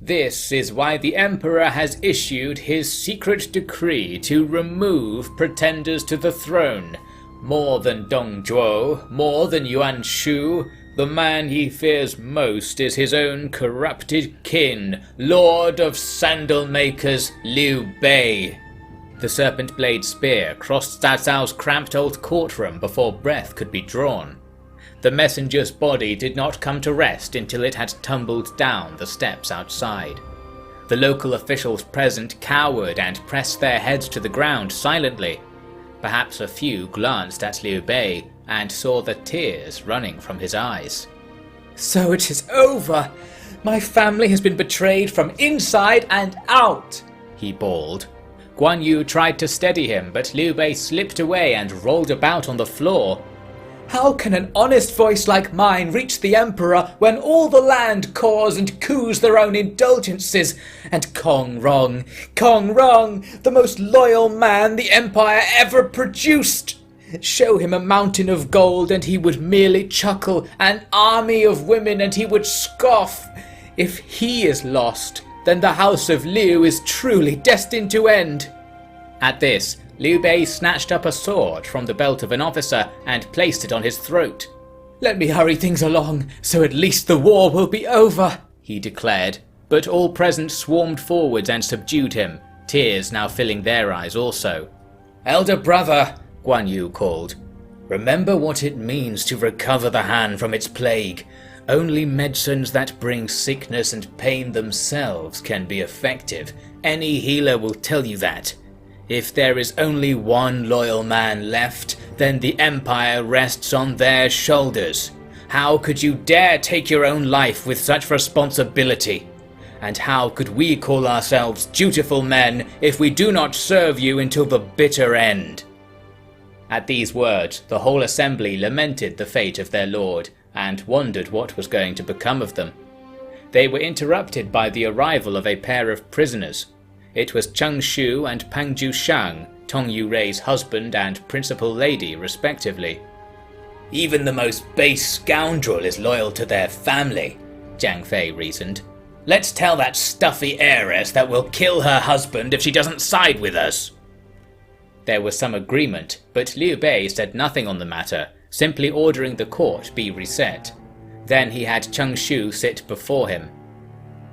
This is why the Emperor has issued his secret decree to remove pretenders to the throne. More than Dong Zhuo, more than Yuan Shu, the man he fears most is his own corrupted kin, Lord of Sandal Makers Liu Bei." The serpent blade spear crossed Cao Cao's cramped old courtroom before breath could be drawn. The messenger's body did not come to rest until it had tumbled down the steps outside. The local officials present cowered and pressed their heads to the ground silently. Perhaps a few glanced at Liu Bei and saw the tears running from his eyes. "So it is over! My family has been betrayed from inside and out!" he bawled. Guan Yu tried to steady him, but Liu Bei slipped away and rolled about on the floor. "How can an honest voice like mine reach the Emperor when all the land caws and coos their own indulgences? And Kong Rong, the most loyal man the Empire ever produced! Show him a mountain of gold and he would merely chuckle, an army of women and he would scoff. If he is lost, then the house of Liu is truly destined to end." At this, Liu Bei snatched up a sword from the belt of an officer and placed it on his throat. "Let me hurry things along, so at least the war will be over," he declared, but all present swarmed forwards and subdued him, tears now filling their eyes also. "Elder brother," Guan Yu called, "remember what it means to recover the Han from its plague. Only medicines that bring sickness and pain themselves can be effective. Any healer will tell you that. If there is only one loyal man left, then the Empire rests on their shoulders. How could you dare take your own life with such responsibility? And how could we call ourselves dutiful men if we do not serve you until the bitter end?" At these words, the whole assembly lamented the fate of their lord, and wondered what was going to become of them. They were interrupted by the arrival of a pair of prisoners. It was Cheng Shu and Pangju Shang, Tong Yurei's husband and principal lady respectively. "Even the most base scoundrel is loyal to their family," Zhang Fei reasoned. "Let's tell that stuffy heiress that we'll kill her husband if she doesn't side with us." There was some agreement, but Liu Bei said nothing on the matter, simply ordering the court be reset. Then he had Cheng Shu sit before him.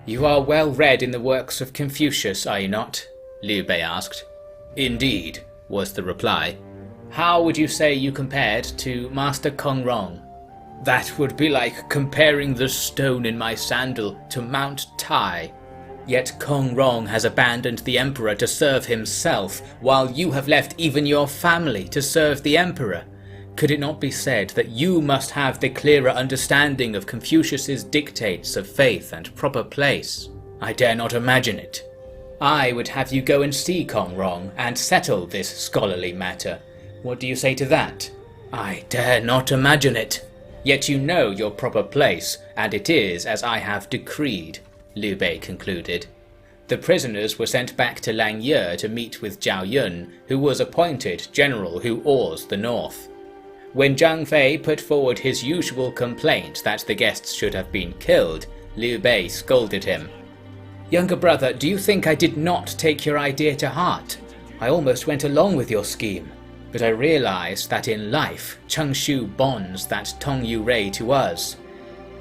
"You are well read in the works of Confucius, are you not?" Liu Bei asked. "Indeed," was the reply. "How would you say you compared to Master Kong Rong?" "That would be like comparing the stone in my sandal to Mount Tai. Yet Kong Rong has abandoned the Emperor to serve himself, while you have left even your family to serve the Emperor. Could it not be said that you must have the clearer understanding of Confucius's dictates of faith and proper place? I dare not imagine it. I would have you go and see Kong Rong and settle this scholarly matter. What do you say to that?" "I dare not imagine it." "Yet you know your proper place, and it is as I have decreed," Liu Bei concluded. The prisoners were sent back to Langye to meet with Zhao Yun, who was appointed general who awes the north. When Zhang Fei put forward his usual complaint that the guests should have been killed, Liu Bei scolded him. "Younger brother, do you think I did not take your idea to heart? I almost went along with your scheme, but I realized that in life, Cheng Shu bonds that Tong Yurei to us.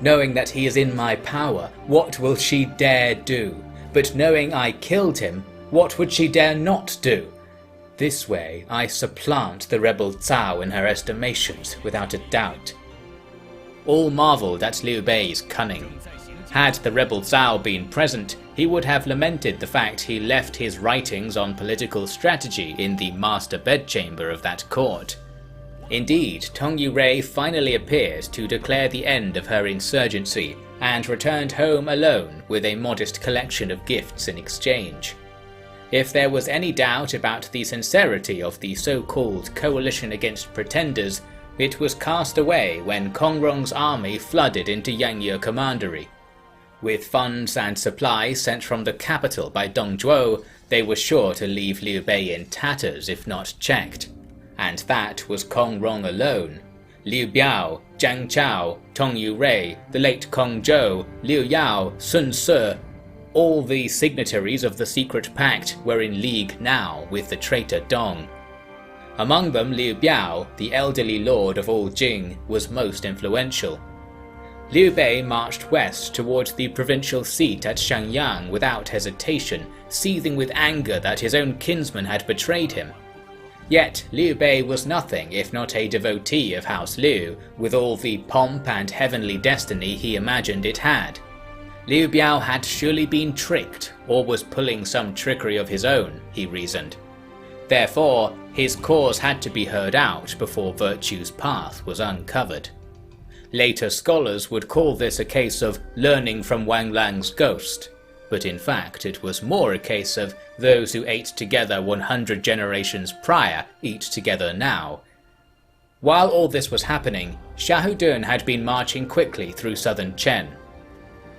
Knowing that he is in my power, what will she dare do? But knowing I killed him, what would she dare not do? This way, I supplant the rebel Cao in her estimations, without a doubt." All marvelled at Liu Bei's cunning. Had the rebel Cao been present, he would have lamented the fact he left his writings on political strategy in the master bedchamber of that court. Indeed, Tong Yurei finally appeared to declare the end of her insurgency, and returned home alone with a modest collection of gifts in exchange. If there was any doubt about the sincerity of the so-called coalition against pretenders, it was cast away when Kong Rong's army flooded into Yangtze Commandery. With funds and supplies sent from the capital by Dong Zhuo, they were sure to leave Liu Bei in tatters if not checked. And that was Kong Rong alone. Liu Biao, Zhang Chao, Tong Yurei, the late Kong Zhou, Liu Yao, Sun Ce, all the signatories of the secret pact were in league now with the traitor Dong. Among them, Liu Biao, the elderly lord of all Jing, was most influential. Liu Bei marched west towards the provincial seat at Shangyang without hesitation, seething with anger that his own kinsman had betrayed him. Yet Liu Bei was nothing if not a devotee of House Liu, with all the pomp and heavenly destiny he imagined it had. Liu Biao had surely been tricked, or was pulling some trickery of his own, he reasoned. Therefore, his cause had to be heard out before virtue's path was uncovered. Later scholars would call this a case of learning from Wang Lang's ghost, but in fact it was more a case of those who ate together 100 generations prior eat together now. While all this was happening, Xiahou Dun had been marching quickly through southern Chen.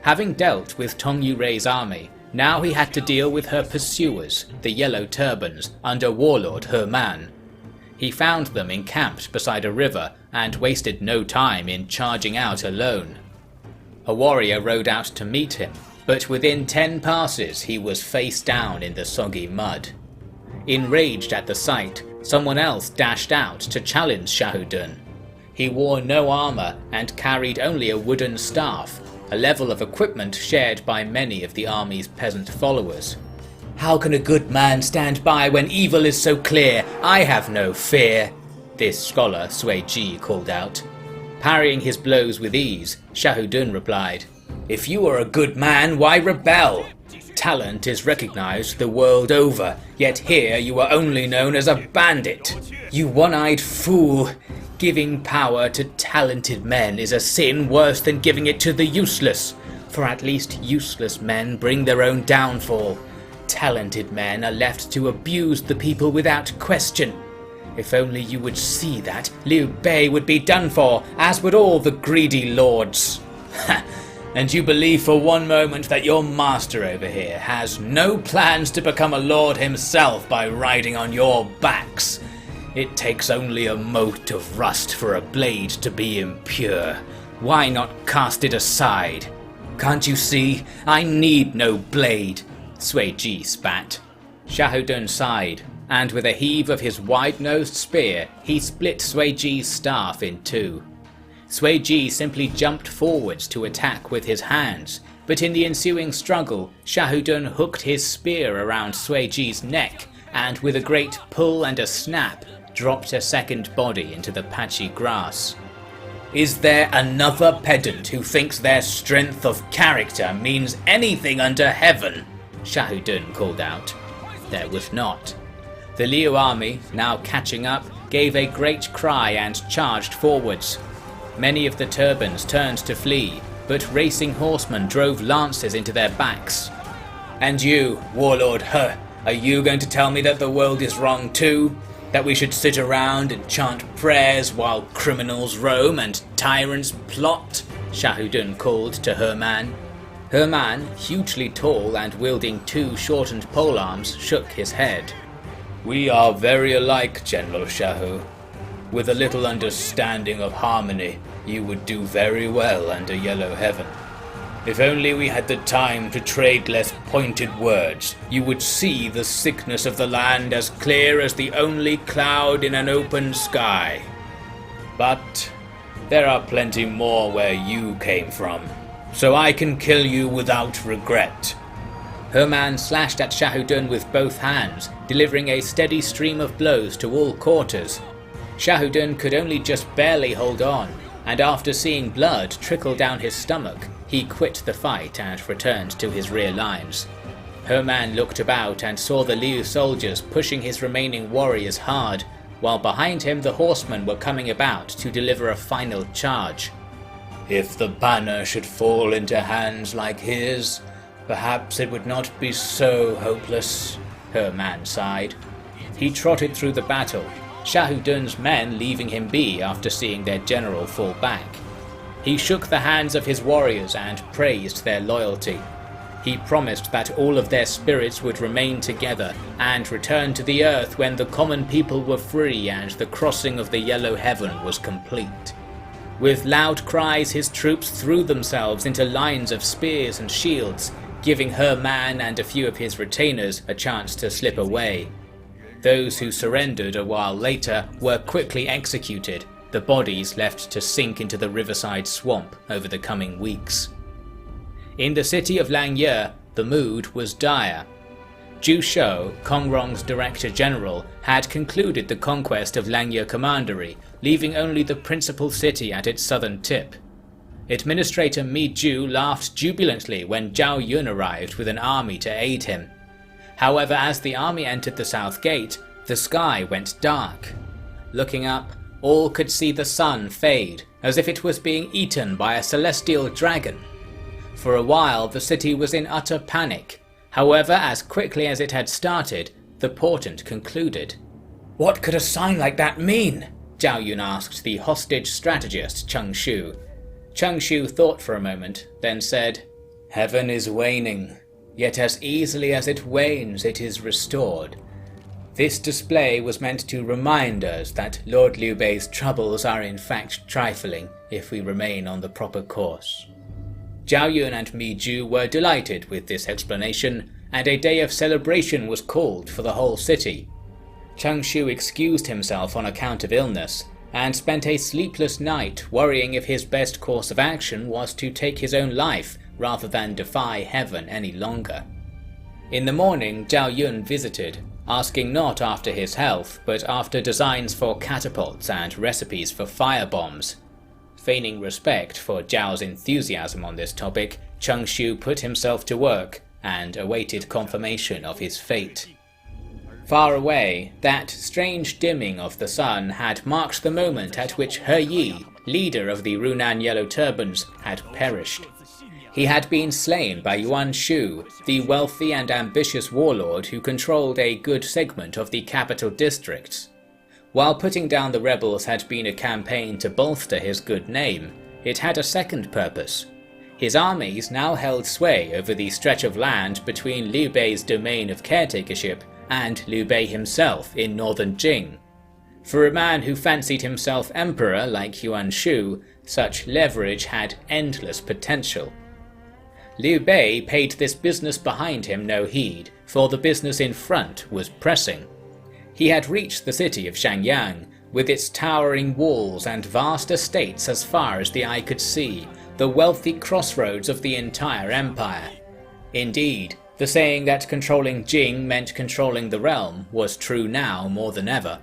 Having dealt with Tong Yurei's army, now he had to deal with her pursuers, the Yellow Turbans, under warlord He Man. He found them encamped beside a river and wasted no time in charging out alone. A warrior rode out to meet him. but within 10 passes he was face down in the soggy mud. Enraged at the sight, someone else dashed out to challenge Shahudun. He wore no armour and carried only a wooden staff, a level of equipment shared by many of the army's peasant followers. "How can a good man stand by when evil is so clear? I have no fear," this scholar Sui Ji called out. Parrying his blows with ease, Shahudun replied, "If you are a good man, why rebel? Talent is recognized the world over, yet here you are only known as a bandit. You one-eyed fool! Giving power to talented men is a sin worse than giving it to the useless, for at least useless men bring their own downfall. Talented men are left to abuse the people without question. If only you would see that, Liu Bei would be done for, as would all the greedy lords. Ha! And you believe for one moment that your master over here has no plans to become a lord himself by riding on your backs. It takes only a mote of rust for a blade to be impure. Why not cast it aside? Can't you see? I need no blade." Sui Ji spat. Shahudun sighed, and with a heave of his wide-nosed spear, he split Sui Ji's staff in two. Sui Ji simply jumped forwards to attack with his hands, but in the ensuing struggle, Shahudun hooked his spear around Sui Ji's neck, and with a great pull and a snap, dropped a second body into the patchy grass. "Is there another pedant who thinks their strength of character means anything under heaven?" Shahudun called out. There was not. The Liu army, now catching up, gave a great cry and charged forwards. Many of the turbans turned to flee, but racing horsemen drove lances into their backs. "And you, warlord He, are you going to tell me that the world is wrong too? That we should sit around and chant prayers while criminals roam and tyrants plot?" Shahudun called to Herman. Herman, hugely tall and wielding two shortened polearms, shook his head. "We are very alike, General Shahu. With a little understanding of harmony, you would do very well under Yellow Heaven. If only we had the time to trade less pointed words, you would see the sickness of the land as clear as the only cloud in an open sky. But there are plenty more where you came from, so I can kill you without regret." Herman slashed at Shahudun with both hands, delivering a steady stream of blows to all quarters. Shahudun could only just barely hold on, and after seeing blood trickle down his stomach, he quit the fight and returned to his rear lines. Herman looked about and saw the Liu soldiers pushing his remaining warriors hard, while behind him the horsemen were coming about to deliver a final charge. "If the banner should fall into hands like his, perhaps it would not be so hopeless," Herman sighed. He trotted through the battle, Shahudun's men leaving him be after seeing their general fall back. He shook the hands of his warriors and praised their loyalty. He promised that all of their spirits would remain together and return to the earth when the common people were free and the crossing of the Yellow Heaven was complete. With loud cries, his troops threw themselves into lines of spears and shields, giving Herman and a few of his retainers a chance to slip away. Those who surrendered a while later were quickly executed, the bodies left to sink into the Riverside swamp over the coming weeks. In the city of Langye, the mood was dire. Zhu Shou, Kongrong's Director General, had concluded the conquest of Langye Commandery, leaving only the principal city at its southern tip. Administrator Mi Zhu laughed jubilantly when Zhao Yun arrived with an army to aid him. However, as the army entered the south gate, the sky went dark. Looking up, all could see the sun fade, as if it was being eaten by a celestial dragon. For a while, the city was in utter panic. However, as quickly as it had started, the portent concluded. "What could a sign like that mean?" Zhao Yun asked the hostage strategist Cheng Shu. Cheng Shu thought for a moment, then said, "Heaven is waning, yet as easily as it wanes it is restored. This display was meant to remind us that Lord Liu Bei's troubles are in fact trifling if we remain on the proper course." Zhao Yun and Mi Ju were delighted with this explanation, and a day of celebration was called for the whole city. Cheng Shu excused himself on account of illness, and spent a sleepless night worrying if his best course of action was to take his own life rather than defy heaven any longer. In the morning, Zhao Yun visited, asking not after his health, but after designs for catapults and recipes for firebombs. Feigning respect for Zhao's enthusiasm on this topic, Cheng Shu put himself to work and awaited confirmation of his fate. Far away, that strange dimming of the sun had marked the moment at which He Yi, leader of the Runan Yellow Turbans, had perished. He had been slain by Yuan Shu, the wealthy and ambitious warlord who controlled a good segment of the capital districts. While putting down the rebels had been a campaign to bolster his good name, it had a second purpose. His armies now held sway over the stretch of land between Liu Bei's domain of caretakership and Liu Bei himself in northern Jing. For a man who fancied himself emperor like Yuan Shu, such leverage had endless potential. Liu Bei paid this business behind him no heed, for the business in front was pressing. He had reached the city of Shangyang, with its towering walls and vast estates as far as the eye could see, the wealthy crossroads of the entire empire. Indeed, the saying that controlling Jing meant controlling the realm was true now more than ever.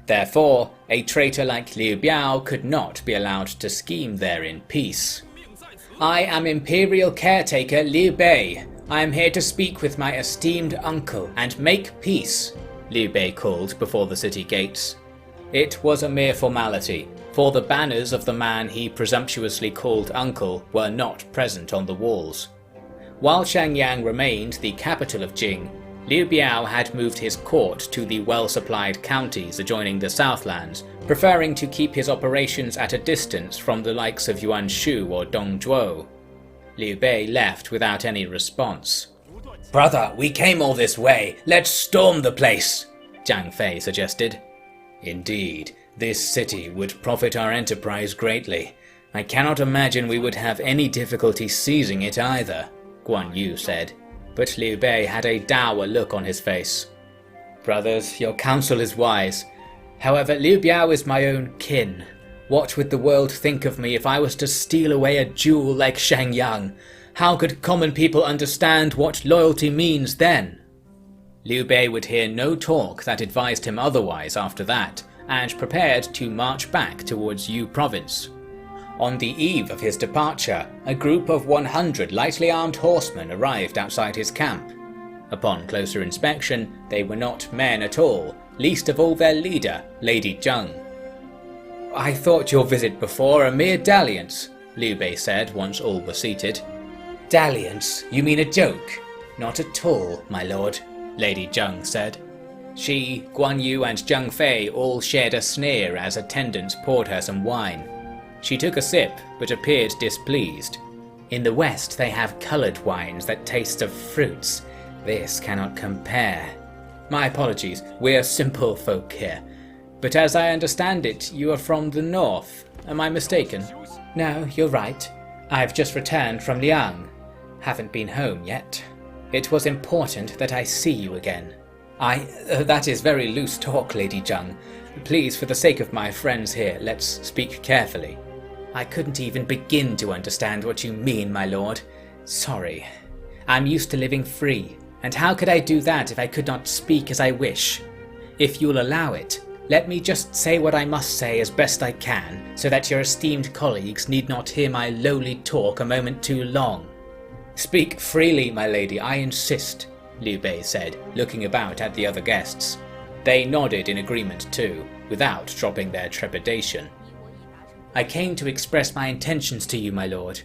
Therefore, a traitor like Liu Biao could not be allowed to scheme there in peace. "I am Imperial Caretaker Liu Bei. I am here to speak with my esteemed uncle and make peace," Liu Bei called before the city gates. It was a mere formality, for the banners of the man he presumptuously called uncle were not present on the walls. While Shangyang remained the capital of Jing, Liu Biao had moved his court to the well-supplied counties adjoining the Southlands, preferring to keep his operations at a distance from the likes of Yuan Shu or Dongzhuo. Liu Bei left without any response. "Brother, we came all this way. Let's storm the place," Zhang Fei suggested. "Indeed, this city would profit our enterprise greatly. I cannot imagine we would have any difficulty seizing it either," Guan Yu said, but Liu Bei had a dour look on his face. "Brothers, your counsel is wise. However, Liu Biao is my own kin. What would the world think of me if I was to steal away a jewel like Shangyang? How could common people understand what loyalty means then?" Liu Bei would hear no talk that advised him otherwise after that, and prepared to march back towards Yu province. On the eve of his departure, a group of 100 lightly armed horsemen arrived outside his camp. Upon closer inspection, they were not men at all, least of all their leader, Lady Zheng. "I thought your visit before a mere dalliance," Liu Bei said once all were seated. "Dalliance? You mean a joke?" "Not at all, my lord," Lady Zheng said. She, Guan Yu and Zhang Fei all shared a sneer as attendants poured her some wine. She took a sip, but appeared displeased. "In the West they have coloured wines that taste of fruits. This cannot compare. My apologies, we're simple folk here. But as I understand it, you are from the north. Am I mistaken?" "No, you're right. I've just returned from Liang. Haven't been home yet. It was important that I see you again." That is very loose talk, Lady Zheng. Please, for the sake of my friends here, let's speak carefully." "I couldn't even begin to understand what you mean, my lord. Sorry. I'm used to living free, and how could I do that if I could not speak as I wish? If you'll allow it, let me just say what I must say as best I can, so that your esteemed colleagues need not hear my lowly talk a moment too long." "Speak freely, my lady, I insist," Liu Bei said, looking about at the other guests. They nodded in agreement too, without dropping their trepidation. "I came to express my intentions to you, my lord.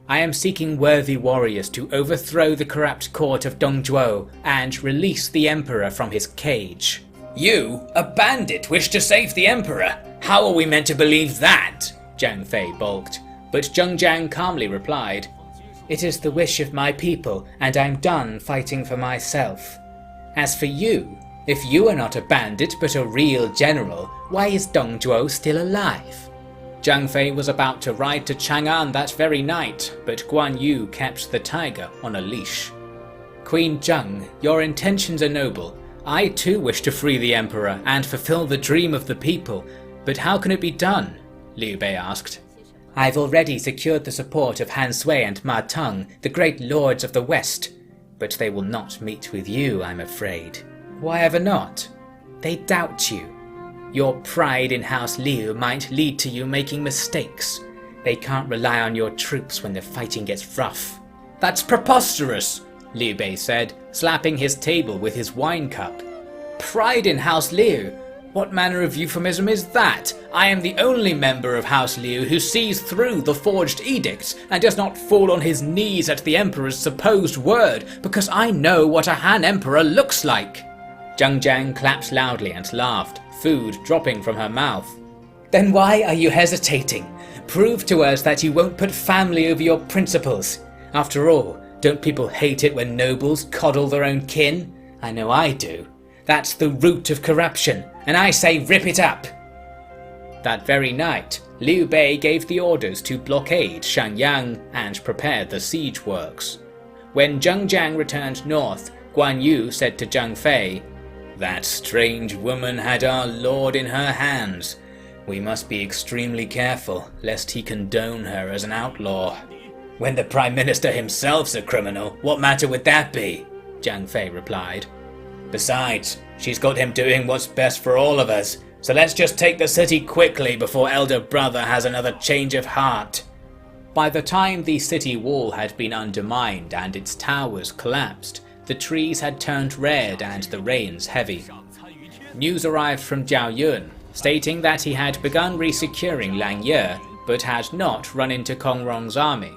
I am seeking worthy warriors to overthrow the corrupt court of Dongzhuo and release the emperor from his cage." "You, a bandit, wish to save the emperor? How are we meant to believe that?" Zhang Fei balked, but Zheng Jiang calmly replied, "It is the wish of my people, and I'm done fighting for myself. As for you, if you are not a bandit but a real general, why is Dongzhuo still alive?" Zhang Fei was about to ride to Chang'an that very night, but Guan Yu kept the tiger on a leash. Queen Zheng, your intentions are noble. I too wish to free the emperor and fulfill the dream of the people, but how can it be done? Liu Bei asked. I've already secured the support of Han Sui and Ma Teng, the great lords of the West, but they will not meet with you, I'm afraid. Why ever not? They doubt you. Your pride in House Liu might lead to you making mistakes. They can't rely on your troops when the fighting gets rough. That's preposterous, Liu Bei said, slapping his table with his wine cup. Pride in House Liu? What manner of euphemism is that? I am the only member of House Liu who sees through the forged edicts and does not fall on his knees at the emperor's supposed word, because I know what a Han emperor looks like. Zhang Jiang clapped loudly and laughed, food dropping from her mouth. Then why are you hesitating? Prove to us that you won't put family over your principles. After all, don't people hate it when nobles coddle their own kin? I know I do. That's the root of corruption, and I say rip it up! That very night, Liu Bei gave the orders to blockade Shangyang and prepare the siege works. When Zhang Jiang returned north, Guan Yu said to Zhang Fei, "That strange woman had our lord in her hands. We must be extremely careful, lest he condone her as an outlaw." "When the Prime Minister himself's a criminal, what matter would that be?" Zhang Fei replied. "Besides, she's got him doing what's best for all of us, so let's just take the city quickly before elder brother has another change of heart." By the time the city wall had been undermined and its towers collapsed, the trees had turned red and the rains heavy. News arrived from Zhao Yun, stating that he had begun resecuring Langye, but had not run into Kong Rong's army.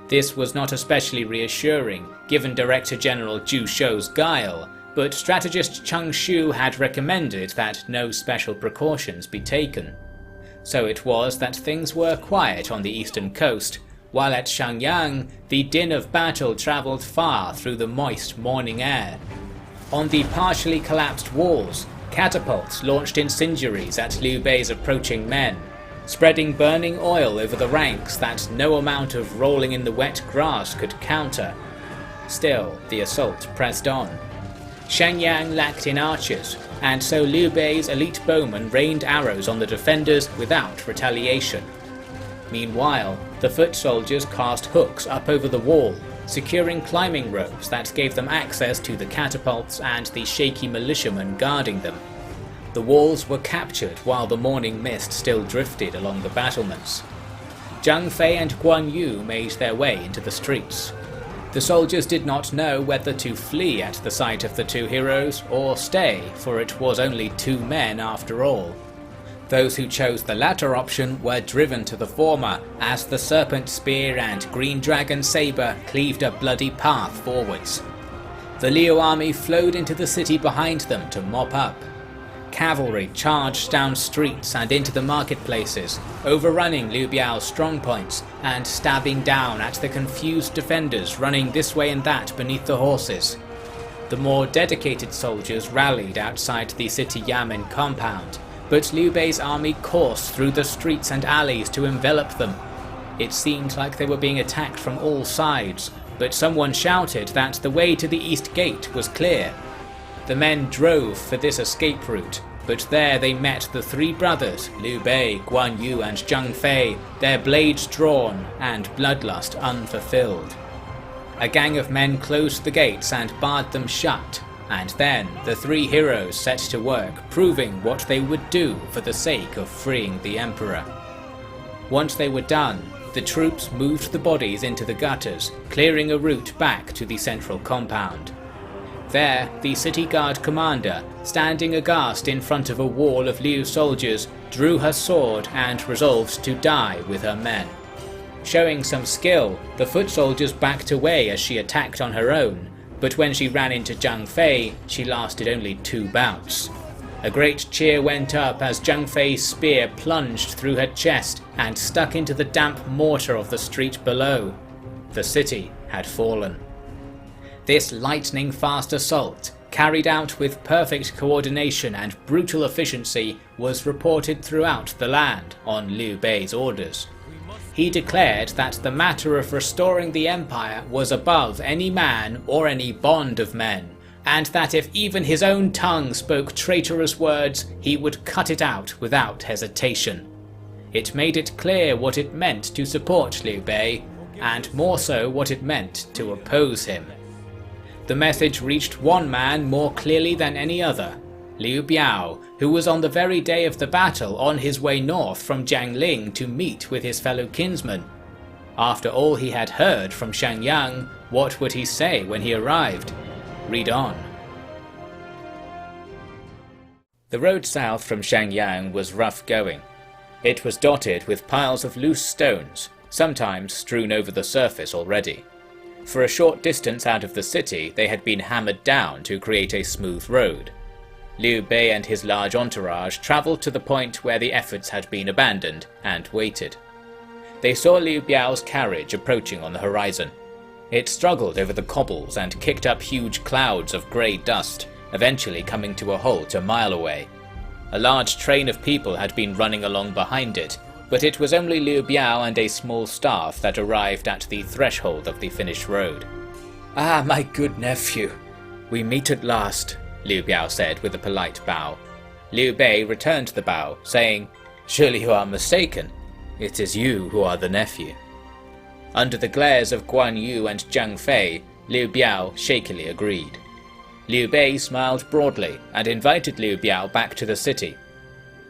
This was not especially reassuring, given Director General Zhu Shou's guile, but strategist Cheng Shu had recommended that no special precautions be taken. So it was that things were quiet on the eastern coast, while at Shangyang, the din of battle travelled far through the moist morning air. On the partially collapsed walls, catapults launched incendiaries at Liu Bei's approaching men, spreading burning oil over the ranks that no amount of rolling in the wet grass could counter. Still, the assault pressed on. Shangyang lacked in archers, and so Liu Bei's elite bowmen rained arrows on the defenders without retaliation. Meanwhile, the foot soldiers cast hooks up over the wall, securing climbing ropes that gave them access to the catapults and the shaky militiamen guarding them. The walls were captured while the morning mist still drifted along the battlements. Zhang Fei and Guan Yu made their way into the streets. The soldiers did not know whether to flee at the sight of the two heroes or stay, for it was only two men after all. Those who chose the latter option were driven to the former, as the serpent spear and green dragon saber cleaved a bloody path forwards. The Liu army flowed into the city behind them to mop up. Cavalry charged down streets and into the marketplaces, overrunning Liu Biao's strongpoints and stabbing down at the confused defenders running this way and that beneath the horses. The more dedicated soldiers rallied outside the city yamen compound, but Liu Bei's army coursed through the streets and alleys to envelop them. It seemed like they were being attacked from all sides, but someone shouted that the way to the east gate was clear. The men drove for this escape route, but there they met the three brothers, Liu Bei, Guan Yu and Zhang Fei, their blades drawn and bloodlust unfulfilled. A gang of men closed the gates and barred them shut, and then the three heroes set to work proving what they would do for the sake of freeing the emperor. Once they were done, the troops moved the bodies into the gutters, clearing a route back to the central compound. There, the city guard commander, standing aghast in front of a wall of Liu soldiers, drew her sword and resolved to die with her men. Showing some skill, the foot soldiers backed away as she attacked on her own, but when she ran into Zhang Fei, she lasted only 2 bouts. A great cheer went up as Zhang Fei's spear plunged through her chest and stuck into the damp mortar of the street below. The city had fallen. This lightning-fast assault, carried out with perfect coordination and brutal efficiency, was reported throughout the land on Liu Bei's orders. He declared that the matter of restoring the empire was above any man or any bond of men, and that if even his own tongue spoke traitorous words, he would cut it out without hesitation. It made it clear what it meant to support Liu Bei, and more so what it meant to oppose him. The message reached one man more clearly than any other, Liu Biao, who was on the very day of the battle on his way north from Guanling to meet with his fellow kinsmen. After all he had heard from Shangyang, what would he say when he arrived? Read on. The road south from Shangyang was rough going. It was dotted with piles of loose stones, sometimes strewn over the surface already. For a short distance out of the city they had been hammered down to create a smooth road. Liu Bei and his large entourage travelled to the point where the efforts had been abandoned and waited. They saw Liu Biao's carriage approaching on the horizon. It struggled over the cobbles and kicked up huge clouds of grey dust, eventually coming to a halt a mile away. A large train of people had been running along behind it, but it was only Liu Biao and a small staff that arrived at the threshold of the finished road. "Ah, my good nephew, we meet at last," Liu Biao said with a polite bow. Liu Bei returned the bow, saying, "Surely you are mistaken. It is you who are the nephew." Under the glares of Guan Yu and Zhang Fei, Liu Biao shakily agreed. Liu Bei smiled broadly and invited Liu Biao back to the city.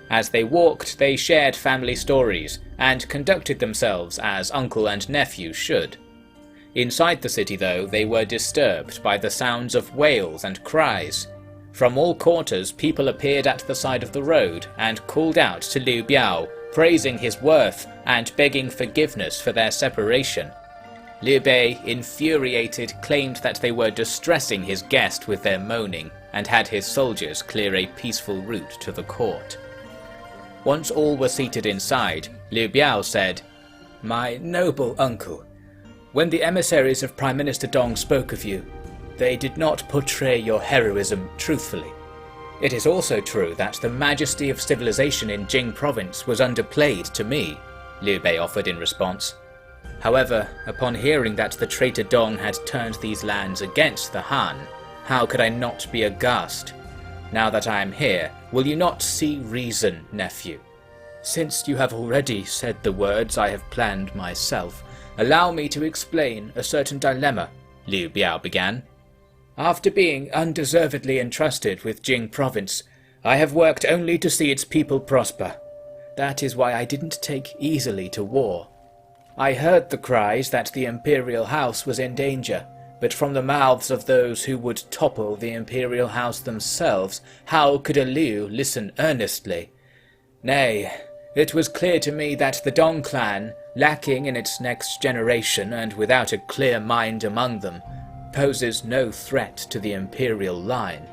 As they walked, they shared family stories and conducted themselves as uncle and nephew should. Inside the city, though, they were disturbed by the sounds of wails and cries. From all quarters, people appeared at the side of the road and called out to Liu Biao, praising his worth and begging forgiveness for their separation. Liu Bei, infuriated, claimed that they were distressing his guest with their moaning and had his soldiers clear a peaceful route to the court. Once all were seated inside, Liu Biao said, "My noble uncle, when the emissaries of Prime Minister Dong spoke of you, they did not portray your heroism truthfully. It is also true that the majesty of civilization in Jing province was underplayed to me," Liu Bei offered in response. "However, upon hearing that the traitor Dong had turned these lands against the Han, how could I not be aghast? Now that I am here, will you not see reason, nephew? Since you have already said the words I have planned myself, allow me to explain a certain dilemma," Liu Biao began. "After being undeservedly entrusted with Jing province, I have worked only to see its people prosper. That is why I didn't take easily to war. I heard the cries that the imperial house was in danger, but from the mouths of those who would topple the imperial house themselves, how could a Liu listen earnestly? Nay, it was clear to me that the Dong clan, lacking in its next generation and without a clear mind among them, poses no threat to the imperial line.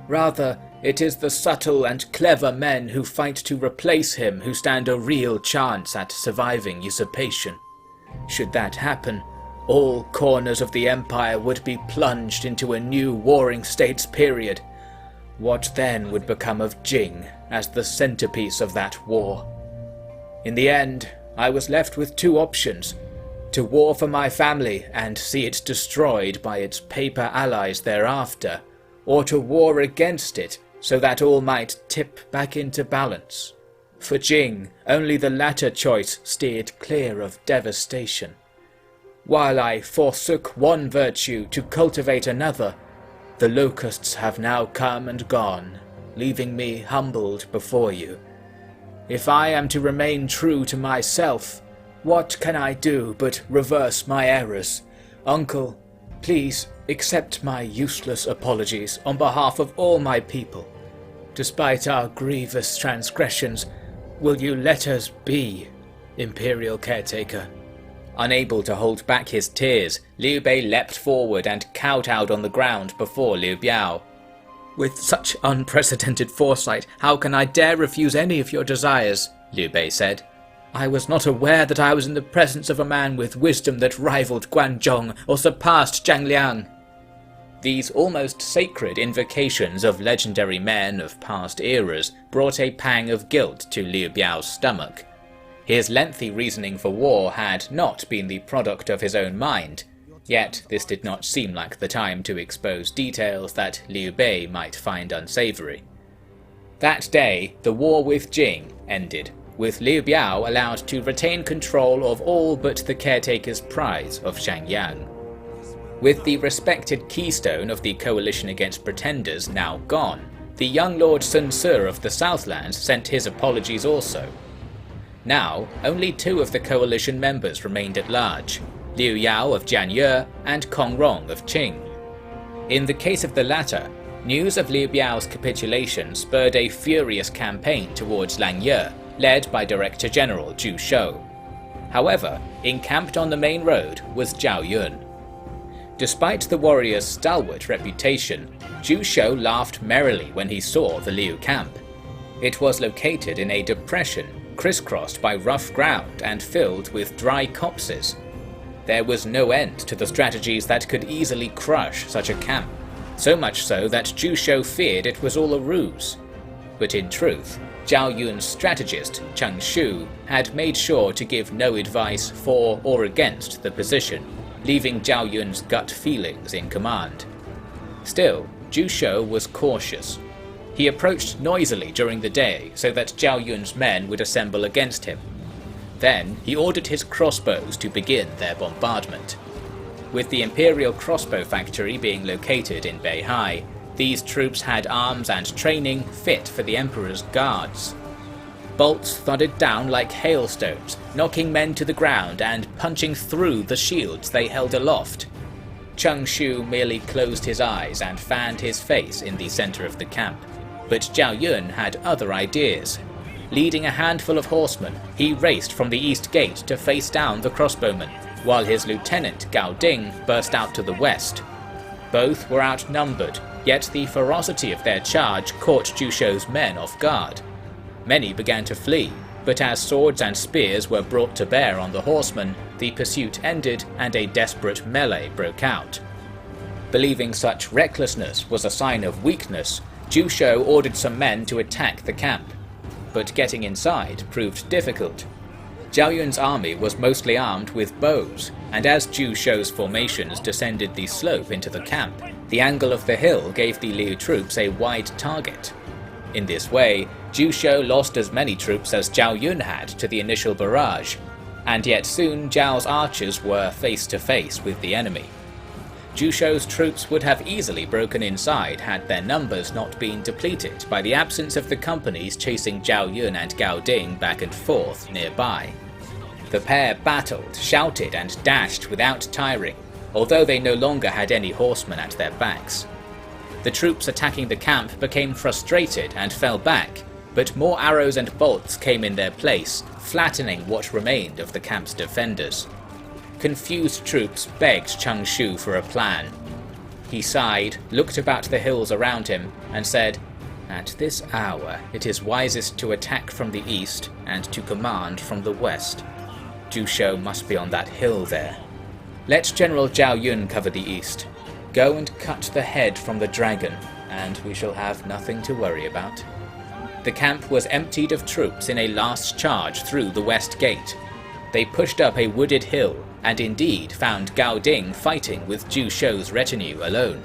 Rather, it is the subtle and clever men who fight to replace him who stand a real chance at surviving usurpation. Should that happen, all corners of the empire would be plunged into a new warring states period. What then would become of Jing as the centerpiece of that war? In the end, I was left with two options: to war for my family and see it destroyed by its paper allies thereafter, or to war against it so that all might tip back into balance. For Jing, only the latter choice steered clear of devastation. While I forsook one virtue to cultivate another, the locusts have now come and gone, leaving me humbled before you. If I am to remain true to myself, what can I do but reverse my errors? Uncle, please accept my useless apologies on behalf of all my people. Despite our grievous transgressions, will you let us be, Imperial Caretaker?" Unable to hold back his tears, Liu Bei leapt forward and kowtowed on the ground before Liu Biao. "With such unprecedented foresight, how can I dare refuse any of your desires?" Liu Bei said. "I was not aware that I was in the presence of a man with wisdom that rivaled Guanzhong or surpassed Zhang Liang." These almost sacred invocations of legendary men of past eras brought a pang of guilt to Liu Biao's stomach. His lengthy reasoning for war had not been the product of his own mind, yet this did not seem like the time to expose details that Liu Bei might find unsavory. That day, the war with Jing ended, with Liu Biao allowed to retain control of all but the caretaker's prize of Shangyang. With the respected keystone of the coalition against pretenders now gone, the young Lord Sun Ce of the Southlands sent his apologies also. Now, only 2 of the coalition members remained at large, Liu Yao of Jianye and Kong Rong of Qing. In the case of the latter, news of Liu Biao's capitulation spurred a furious campaign towards Langye, led by Director General Zhu Shou. However, encamped on the main road was Zhao Yun. Despite the warrior's stalwart reputation, Zhu Shou laughed merrily when he saw the Liu camp. It was located in a depression, crisscrossed by rough ground and filled with dry copses. There was no end to the strategies that could easily crush such a camp, so much so that Zhu Shou feared it was all a ruse. But in truth, Zhao Yun's strategist, Cheng Shu, had made sure to give no advice for or against the position, leaving Zhao Yun's gut feelings in command. Still, Zhu Shou was cautious. He approached noisily during the day so that Zhao Yun's men would assemble against him. Then he ordered his crossbows to begin their bombardment. With the Imperial Crossbow Factory being located in Beihai, these troops had arms and training fit for the Emperor's guards. Bolts thudded down like hailstones, knocking men to the ground and punching through the shields they held aloft. Cheng Shu merely closed his eyes and fanned his face in the center of the camp, but Zhao Yun had other ideas. Leading a handful of horsemen, he raced from the east gate to face down the crossbowmen, while his lieutenant Gao Ding burst out to the west. Both were outnumbered, yet the ferocity of their charge caught Zhu Shou's men off guard. Many began to flee, but as swords and spears were brought to bear on the horsemen, the pursuit ended and a desperate melee broke out. Believing such recklessness was a sign of weakness, Zhu Shou ordered some men to attack the camp. But getting inside proved difficult. Zhao Yun's army was mostly armed with bows, and as Zhu Shou's formations descended the slope into the camp, the angle of the hill gave the Liu troops a wide target. In this way, Zhu Shou lost as many troops as Zhao Yun had to the initial barrage, and yet soon Zhao's archers were face to face with the enemy. Zhu Shou's troops would have easily broken inside had their numbers not been depleted by the absence of the companies chasing Zhao Yun and Gao Ding back and forth nearby. The pair battled, shouted and dashed without tiring, although they no longer had any horsemen at their backs. The troops attacking the camp became frustrated and fell back, but more arrows and bolts came in their place, flattening what remained of the camp's defenders. Confused troops begged Cheng Shu for a plan. He sighed, looked about the hills around him, and said, "At this hour it is wisest to attack from the east and to command from the west. Zhu Shou must be on that hill there. Let General Zhao Yun cover the east. Go and cut the head from the dragon, and we shall have nothing to worry about." The camp was emptied of troops in a last charge through the west gate. They pushed up a wooded hill, and indeed found Gao Ding fighting with Zhu Shou's retinue alone.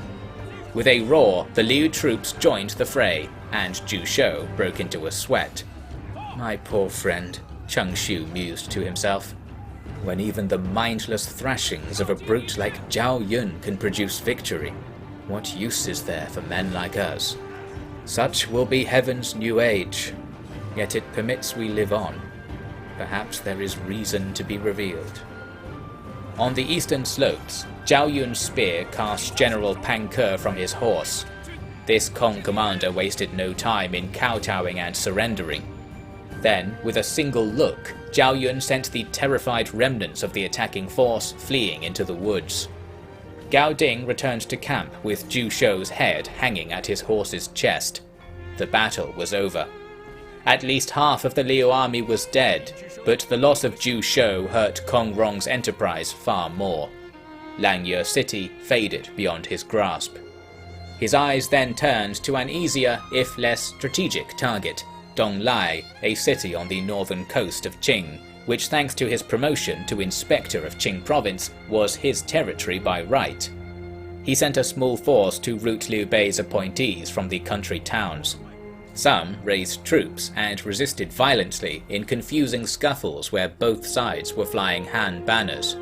With a roar, the Liu troops joined the fray, and Zhu Shou broke into a sweat. "My poor friend," Cheng Shu mused to himself. "When even the mindless thrashings of a brute like Zhao Yun can produce victory, what use is there for men like us? Such will be heaven's new age, yet it permits we live on. Perhaps there is reason to be revealed." On the eastern slopes, Zhao Yun's spear cast General Pang Ke from his horse. This Kong commander wasted no time in kowtowing and surrendering. Then, with a single look, Zhao Yun sent the terrified remnants of the attacking force fleeing into the woods. Gao Ding returned to camp with Zhu Shou's head hanging at his horse's chest. The battle was over. At least half of the Liu army was dead, but the loss of Zhu Shou hurt Kong Rong's enterprise far more. Langye City faded beyond his grasp. His eyes then turned to an easier, if less strategic target, Donglai, a city on the northern coast of Qing, which thanks to his promotion to Inspector of Qing Province was his territory by right. He sent a small force to rout Liu Bei's appointees from the country towns. Some raised troops and resisted violently in confusing scuffles where both sides were flying Han banners.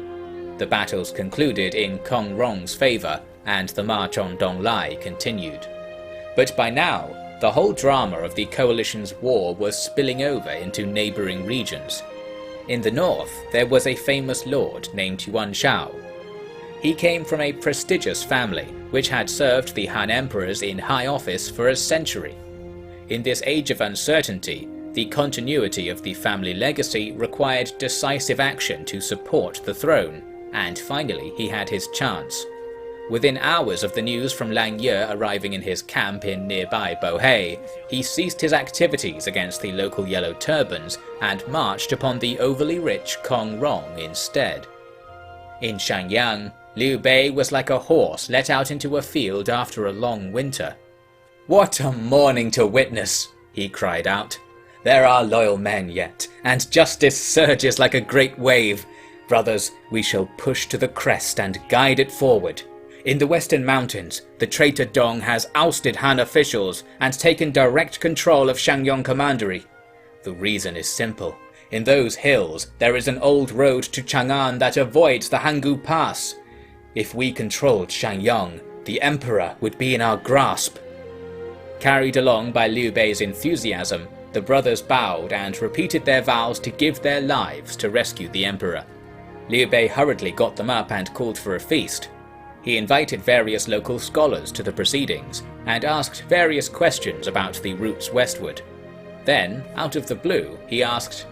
The battles concluded in Kong Rong's favour, and the march on Donglai continued. But by now, the whole drama of the coalition's war was spilling over into neighbouring regions. In the north, there was a famous lord named Yuan Shao. He came from a prestigious family which had served the Han emperors in high office for a century. In this age of uncertainty, the continuity of the family legacy required decisive action to support the throne, and finally he had his chance. Within hours of the news from Lang Ye arriving in his camp in nearby Bohei, he ceased his activities against the local Yellow Turbans and marched upon the overly rich Kong Rong instead. In Shangyang, Liu Bei was like a horse let out into a field after a long winter. "What a morning to witness!" he cried out. "There are loyal men yet, and justice surges like a great wave. Brothers, we shall push to the crest and guide it forward. In the western mountains, the traitor Dong has ousted Han officials and taken direct control of Shangyang Commandery. The reason is simple. In those hills, there is an old road to Chang'an that avoids the Hangu Pass. If we controlled Shangyang, the emperor would be in our grasp." Carried along by Liu Bei's enthusiasm, the brothers bowed and repeated their vows to give their lives to rescue the emperor. Liu Bei hurriedly got them up and called for a feast. He invited various local scholars to the proceedings, and asked various questions about the routes westward. Then, out of the blue, he asked,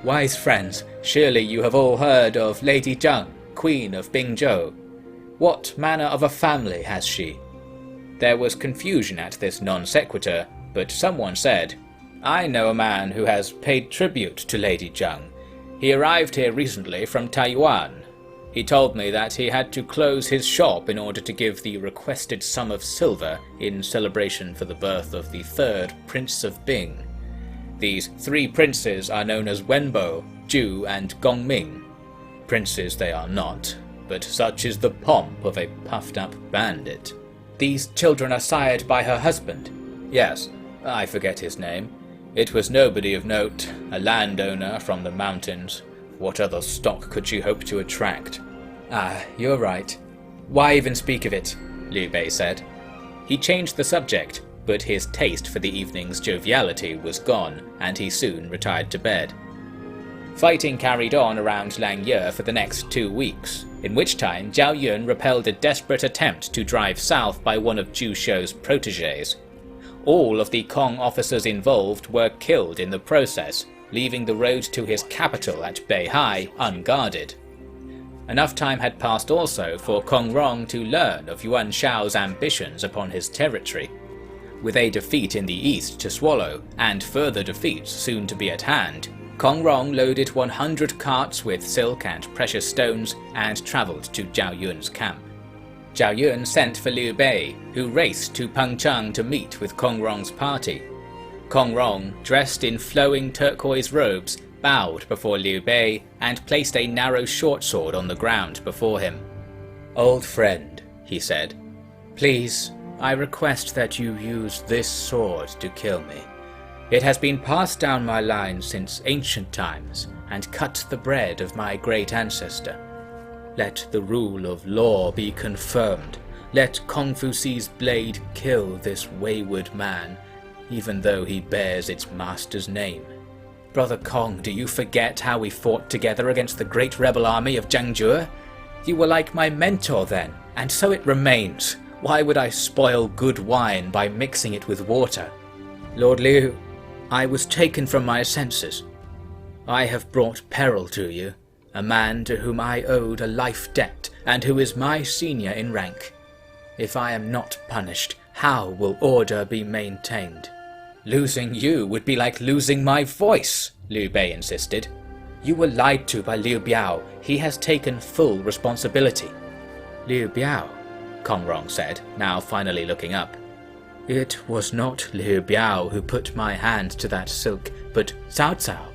"Wise friends, surely you have all heard of Lady Zheng, Queen of Bingzhou. What manner of a family has she?" There was confusion at this non sequitur, but someone said, "I know a man who has paid tribute to Lady Zheng. He arrived here recently from Taiwan. He told me that he had to close his shop in order to give the requested sum of silver in celebration for the birth of the third Prince of Bing. These three princes are known as Wenbo, Ju, and Gongming. Princes they are not, but such is the pomp of a puffed-up bandit. These children are sired by her husband. Yes, I forget his name. It was nobody of note, a landowner from the mountains. What other stock could she hope to attract?" "Ah, you're right. Why even speak of it?" Liu Bei said. He changed the subject, but his taste for the evening's joviality was gone, and he soon retired to bed. Fighting carried on around Lang Ye for the next 2 weeks, in which time Zhao Yun repelled a desperate attempt to drive south by one of Zhu Shou's protégés. All of the Kong officers involved were killed in the process, leaving the road to his capital at Beihai unguarded. Enough time had passed also for Kong Rong to learn of Yuan Shao's ambitions upon his territory. With a defeat in the east to swallow, and further defeats soon to be at hand, Kong Rong loaded 100 carts with silk and precious stones and travelled to Zhao Yun's camp. Zhao Yun sent for Liu Bei, who raced to Pangju to meet with Kong Rong's party. Kong Rong, dressed in flowing turquoise robes, bowed before Liu Bei and placed a narrow short sword on the ground before him. "Old friend," he said, "please, I request that you use this sword to kill me. It has been passed down my line since ancient times and cut the bread of my great ancestor. Let the rule of law be confirmed. Let Confucius' blade kill this wayward man, even though he bears its master's name. Brother Kong, do you forget how we fought together against the great rebel army of Jiangzhou? You were like my mentor then, and so it remains. Why would I spoil good wine by mixing it with water? Lord Liu, I was taken from my senses. I have brought peril to you, a man to whom I owed a life debt and who is my senior in rank. If I am not punished, how will order be maintained? Losing you would be like losing my voice, Liu Bei insisted. You were lied to by Liu Biao. He has taken full responsibility. Liu Biao? Kong Rong said, now finally looking up. It was not Liu Bei who put my hand to that silk, but Cao Cao.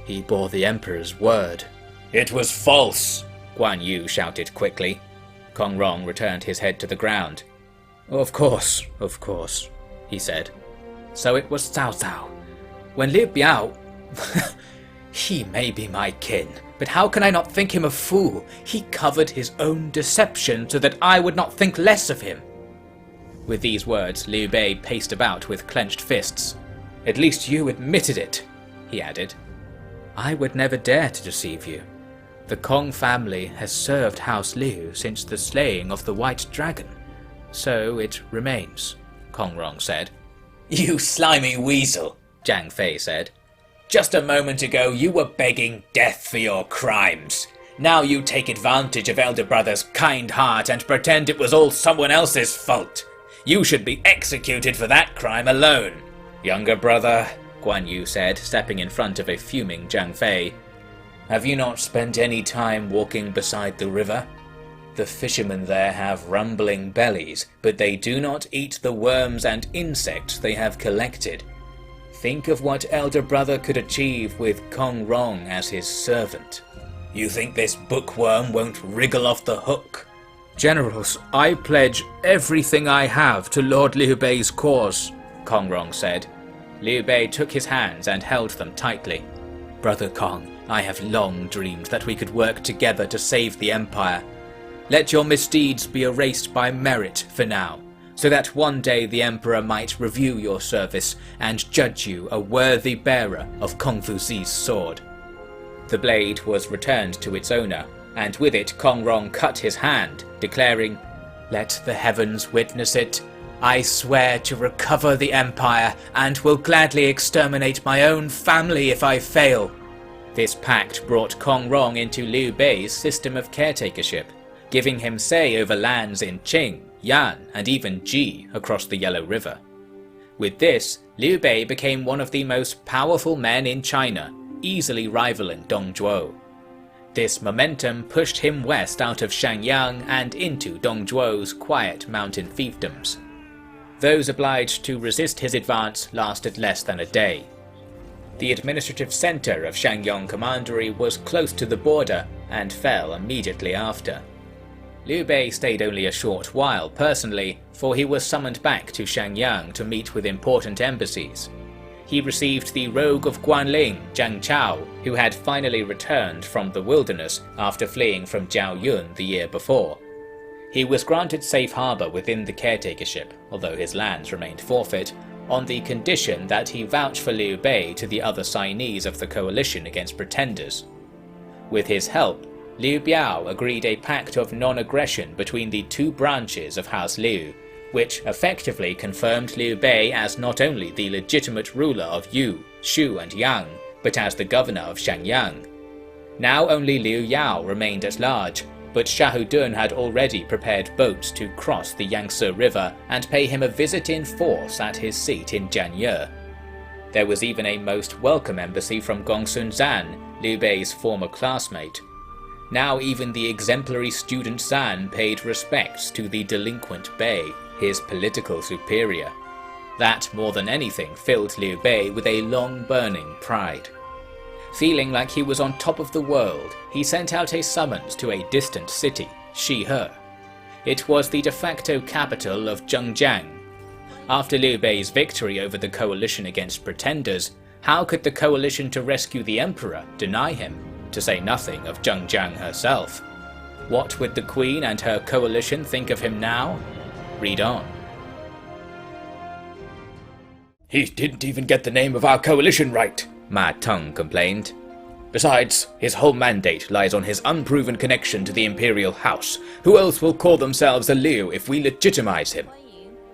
He bore the Emperor's word. It was false, Guan Yu shouted quickly. Kong Rong returned his head to the ground. Of course, he said. So it was Cao Cao. When Liu Bei... He may be my kin, but how can I not think him a fool? He covered his own deception so that I would not think less of him. With these words, Liu Bei paced about with clenched fists. At least you admitted it, he added. I would never dare to deceive you. The Kong family has served House Liu since the slaying of the White Dragon. So it remains, Kong Rong said. You slimy weasel, Zhang Fei said. Just a moment ago you were begging death for your crimes. Now you take advantage of elder brother's kind heart and pretend it was all someone else's fault. You should be executed for that crime alone. Younger brother, Guan Yu said, stepping in front of a fuming Zhang Fei. Have you not spent any time walking beside the river? The fishermen there have rumbling bellies, but they do not eat the worms and insects they have collected. Think of what elder brother could achieve with Kong Rong as his servant. You think this bookworm won't wriggle off the hook? Generals, I pledge everything I have to Lord Liu Bei's cause, Kong Rong said. Liu Bei took his hands and held them tightly. Brother Kong, I have long dreamed that we could work together to save the Empire. Let your misdeeds be erased by merit for now, so that one day the Emperor might review your service and judge you a worthy bearer of Kung Fu Zi's sword. The blade was returned to its owner, and with it Kong Rong cut his hand, declaring, Let the heavens witness it. I swear to recover the Empire and will gladly exterminate my own family if I fail. This pact brought Kong Rong into Liu Bei's system of caretakership, giving him say over lands in Qing, Yan, and even Ji across the Yellow River. With this, Liu Bei became one of the most powerful men in China, easily rivaling Dong Zhuo. This momentum pushed him west out of Shangyang and into Dong Zhuo's quiet mountain fiefdoms. Those obliged to resist his advance lasted less than a day. The administrative center of Shangyang Commandery was close to the border and fell immediately after. Liu Bei stayed only a short while personally, for he was summoned back to Shangyang to meet with important embassies. He received the rogue of Guanling, Zhang Chao, who had finally returned from the wilderness after fleeing from Zhao Yun the year before. He was granted safe harbour within the caretakership, although his lands remained forfeit, on the condition that he vouch for Liu Bei to the other signees of the coalition against pretenders. With his help, Liu Bei agreed a pact of non-aggression between the two branches of House Liu, which effectively confirmed Liu Bei as not only the legitimate ruler of Yu, Shu and Yang, but as the governor of Shangyang. Now only Liu Yao remained at large, but Xiahou Dun had already prepared boats to cross the Yangtze River and pay him a visit in force at his seat in Jianye. There was even a most welcome embassy from Gongsun Zan, Liu Bei's former classmate. Now even the exemplary student Zan paid respects to the delinquent Bei, his political superior. That, more than anything, filled Liu Bei with a long-burning pride. Feeling like he was on top of the world, he sent out a summons to a distant city, Shihe. It was the de facto capital of Zhengjiang. After Liu Bei's victory over the coalition against pretenders, how could the coalition to rescue the emperor deny him, to say nothing of Zhengjiang herself? What would the queen and her coalition think of him now? Read on. He didn't even get the name of our coalition right, Ma Teng complained. Besides, his whole mandate lies on his unproven connection to the imperial house. Who else will call themselves a Liu if we legitimize him?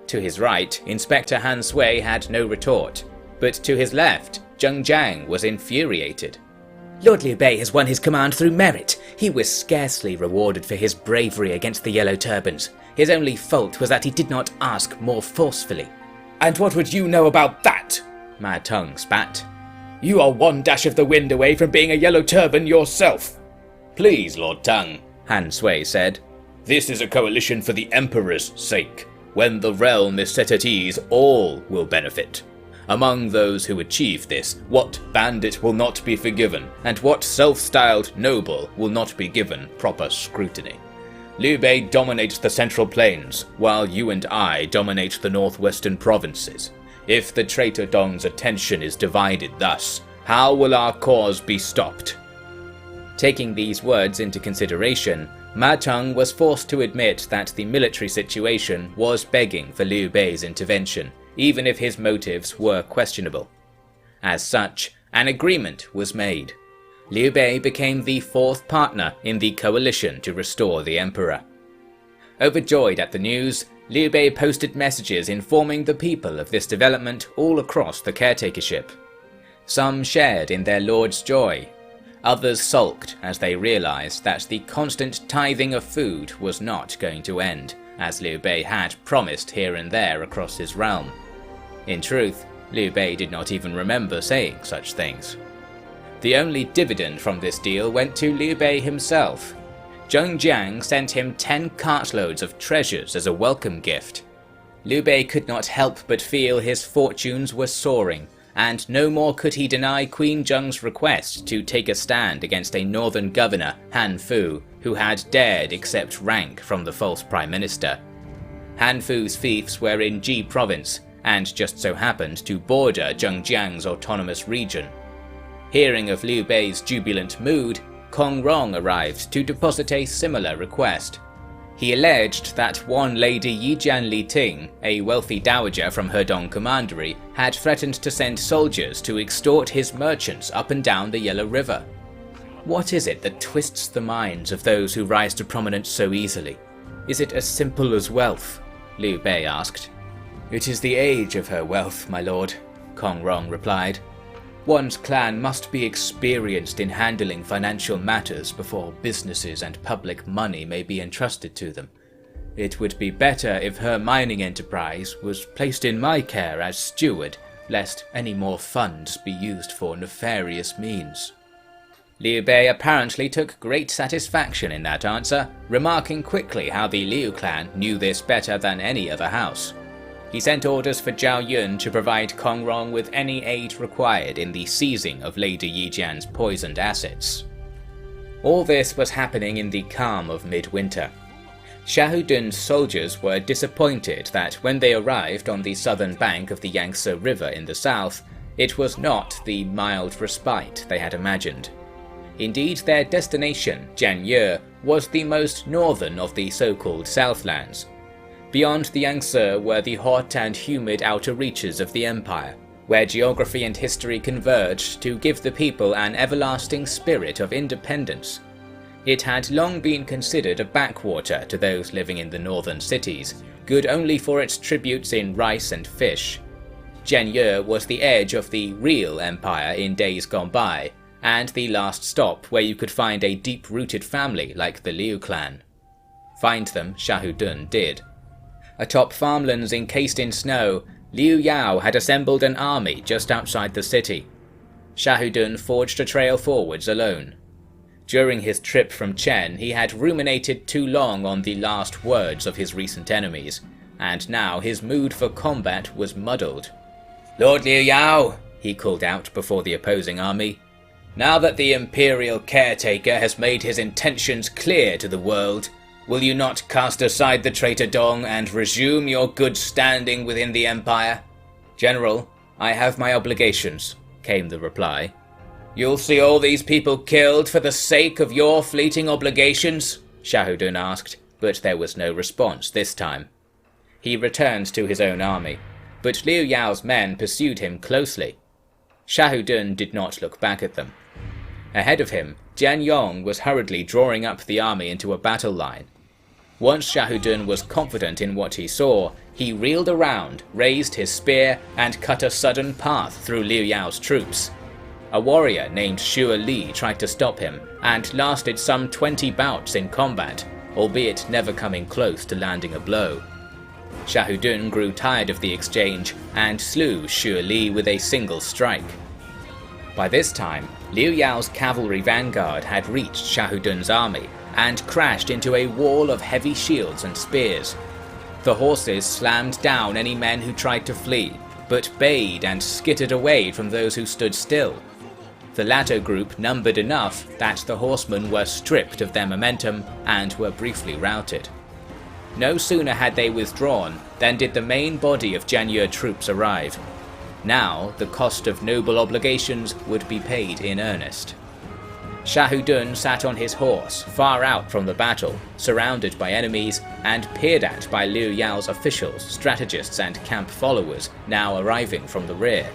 To his right, Inspector Han Sui had no retort, but to his left, Zheng Jiang was infuriated. Lord Liu Bei has won his command through merit. He was scarcely rewarded for his bravery against the Yellow Turbans. His only fault was that he did not ask more forcefully. And what would you know about that? Ma Teng spat. You are one dash of the wind away from being a Yellow Turban yourself. Please, Lord Teng, Han Sui said. This is a coalition for the Emperor's sake. When the realm is set at ease, all will benefit. Among those who achieve this, what bandit will not be forgiven, and what self-styled noble will not be given proper scrutiny? Liu Bei dominates the central plains, while you and I dominate the northwestern provinces. If the traitor Dong's attention is divided thus, how will our cause be stopped? Taking these words into consideration, Ma Teng was forced to admit that the military situation was begging for Liu Bei's intervention, even if his motives were questionable. As such, an agreement was made. Liu Bei became the fourth partner in the coalition to restore the emperor. Overjoyed at the news, Liu Bei posted messages informing the people of this development all across the caretakership. Some shared in their lord's joy. Others sulked as they realized that the constant tithing of food was not going to end, as Liu Bei had promised here and there across his realm. In truth, Liu Bei did not even remember saying such things. The only dividend from this deal went to Liu Bei himself. Shangyang sent him 10 cartloads of treasures as a welcome gift. Liu Bei could not help but feel his fortunes were soaring, and no more could he deny Queen Zheng's request to take a stand against a northern governor, Han Fu, who had dared accept rank from the false prime minister. Han Fu's fiefs were in Ji province, and just so happened to border Zhengjiang's autonomous region. Hearing of Liu Bei's jubilant mood, Kong Rong arrived to deposit a similar request. He alleged that one Lady Yijian Li Ting, a wealthy dowager from Hedong Commandery, had threatened to send soldiers to extort his merchants up and down the Yellow River. What is it that twists the minds of those who rise to prominence so easily? Is it as simple as wealth? Liu Bei asked. It is the age of her wealth, my lord, Kong Rong replied. One's clan must be experienced in handling financial matters before businesses and public money may be entrusted to them. It would be better if her mining enterprise was placed in my care as steward, lest any more funds be used for nefarious means. Liu Bei apparently took great satisfaction in that answer, remarking quickly how the Liu clan knew this better than any other house. He sent orders for Zhao Yun to provide Kong Rong with any aid required in the seizing of Lady Yijian's poisoned assets. All this was happening in the calm of midwinter. Shahudun's soldiers were disappointed that when they arrived on the southern bank of the Yangtze River in the south, it was not the mild respite they had imagined. Indeed, their destination, Jianye, was the most northern of the so-called Southlands. Beyond the Yangtze were the hot and humid outer reaches of the empire, where geography and history converged to give the people an everlasting spirit of independence. It had long been considered a backwater to those living in the northern cities, good only for its tributes in rice and fish. Jianye was the edge of the real empire in days gone by, and the last stop where you could find a deep-rooted family like the Liu clan. Find them Shahudun did. Atop farmlands encased in snow, Liu Yao had assembled an army just outside the city. Shahudun forged a trail forwards alone. During his trip from Chen, he had ruminated too long on the last words of his recent enemies, and now his mood for combat was muddled. "Lord Liu Yao," he called out before the opposing army, "now that the imperial caretaker has made his intentions clear to the world, will you not cast aside the traitor Dong and resume your good standing within the empire?" "General, I have my obligations," came the reply. "You'll see all these people killed for the sake of your fleeting obligations?" Shahudun asked, but there was no response this time. He returned to his own army, but Liu Yao's men pursued him closely. Shahudun did not look back at them. Ahead of him, Jian Yong was hurriedly drawing up the army into a battle line. Once Shahudun was confident in what he saw, he reeled around, raised his spear, and cut a sudden path through Liu Yao's troops. A warrior named Xue Li tried to stop him, and lasted some 20 bouts in combat, albeit never coming close to landing a blow. Shahudun grew tired of the exchange, and slew Xue Li with a single strike. By this time, Liu Yao's cavalry vanguard had reached Shahudun's army, and crashed into a wall of heavy shields and spears. The horses slammed down any men who tried to flee, but bayed and skittered away from those who stood still. The latter group numbered enough that the horsemen were stripped of their momentum and were briefly routed. No sooner had they withdrawn than did the main body of Jianye troops arrive. Now the cost of noble obligations would be paid in earnest. Shahudun sat on his horse, far out from the battle, surrounded by enemies, and peered at by Liu Yao's officials, strategists and camp followers now arriving from the rear.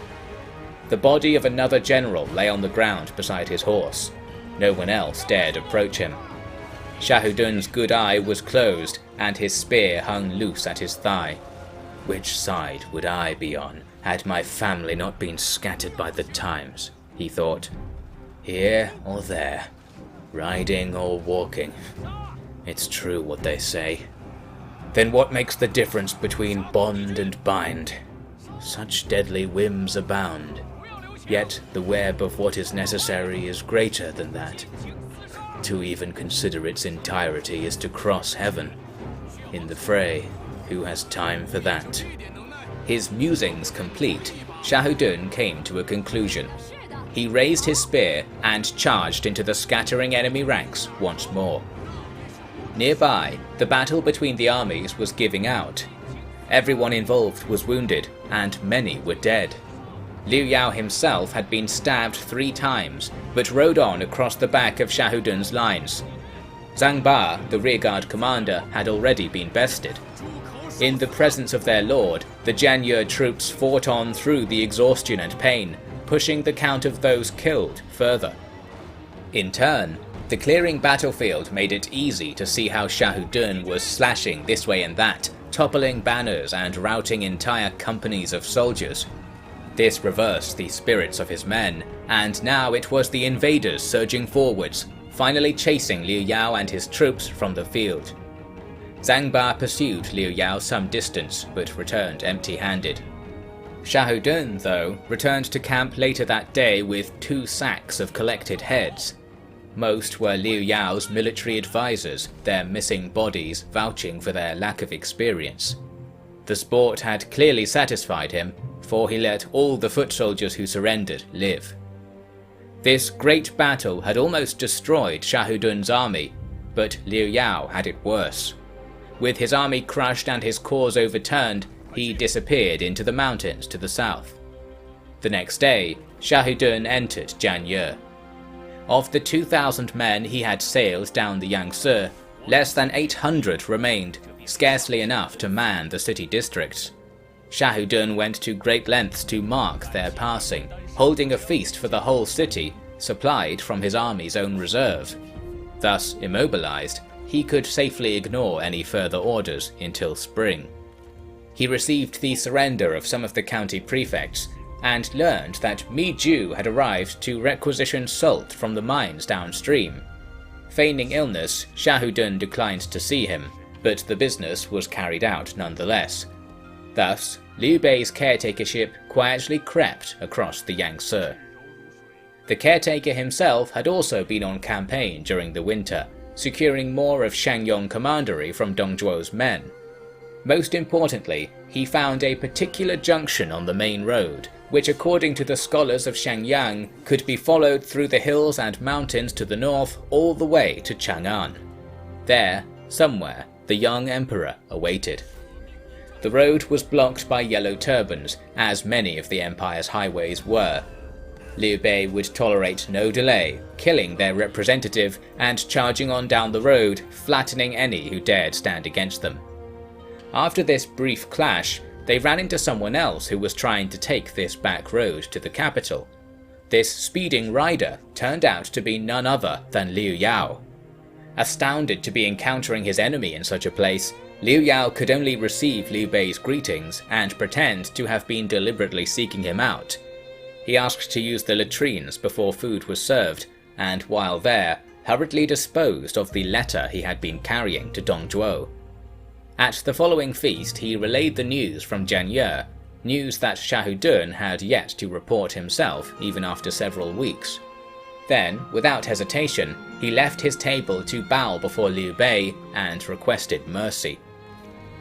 The body of another general lay on the ground beside his horse. No one else dared approach him. Shahudun's good eye was closed, and his spear hung loose at his thigh. Which side would I be on, had my family not been scattered by the times, he thought. Here or there, riding or walking. It's true what they say. Then what makes the difference between bond and bind? Such deadly whims abound. Yet the web of what is necessary is greater than that. To even consider its entirety is to cross heaven. In the fray, who has time for that? His musings complete, Shahudun came to a conclusion. He raised his spear and charged into the scattering enemy ranks once more. Nearby, the battle between the armies was giving out. Everyone involved was wounded, and many were dead. Liu Yao himself had been stabbed 3 times, but rode on across the back of Shahudun's lines. Zhang Ba, the rearguard commander, had already been bested. In the presence of their lord, the Jianye troops fought on through the exhaustion and pain, pushing the count of those killed further. In turn, the clearing battlefield made it easy to see how Shahudun was slashing this way and that, toppling banners and routing entire companies of soldiers. This reversed the spirits of his men, and now it was the invaders surging forwards, finally chasing Liu Yao and his troops from the field. Zhang Ba pursued Liu Yao some distance, but returned empty-handed. Shahudun, though, returned to camp later that day with 2 sacks of collected heads. Most were Liu Yao's military advisors, their missing bodies vouching for their lack of experience. The sport had clearly satisfied him, for he let all the foot soldiers who surrendered live. This great battle had almost destroyed Shahudun's army, but Liu Yao had it worse. With his army crushed and his cause overturned, he disappeared into the mountains to the south. The next day, Shahudun entered Jianye. Of the 2,000 men he had sailed down the Yangtze, less than 800 remained, scarcely enough to man the city districts. Shahudun went to great lengths to mark their passing, holding a feast for the whole city, supplied from his army's own reserve. Thus immobilized, he could safely ignore any further orders until spring. He received the surrender of some of the county prefects, and learned that Mi Ju had arrived to requisition salt from the mines downstream. Feigning illness, Shahudun declined to see him, but the business was carried out nonetheless. Thus, Liu Bei's caretakership quietly crept across the Yangtze. The caretaker himself had also been on campaign during the winter, securing more of Shangyang commandery from Dongzhuo's men. Most importantly, he found a particular junction on the main road, which according to the scholars of Shangyang could be followed through the hills and mountains to the north all the way to Chang'an. There, somewhere, the young emperor awaited. The road was blocked by yellow turbans, as many of the empire's highways were. Liu Bei would tolerate no delay, killing their representative and charging on down the road, flattening any who dared stand against them. After this brief clash, they ran into someone else who was trying to take this back road to the capital. This speeding rider turned out to be none other than Liu Yao. Astounded to be encountering his enemy in such a place, Liu Yao could only receive Liu Bei's greetings and pretend to have been deliberately seeking him out. He asked to use the latrines before food was served, and while there, hurriedly disposed of the letter he had been carrying to Dongzhuo. At the following feast he relayed the news from Jianye, news that Shahudun had yet to report himself even after several weeks. Then, without hesitation, he left his table to bow before Liu Bei and requested mercy.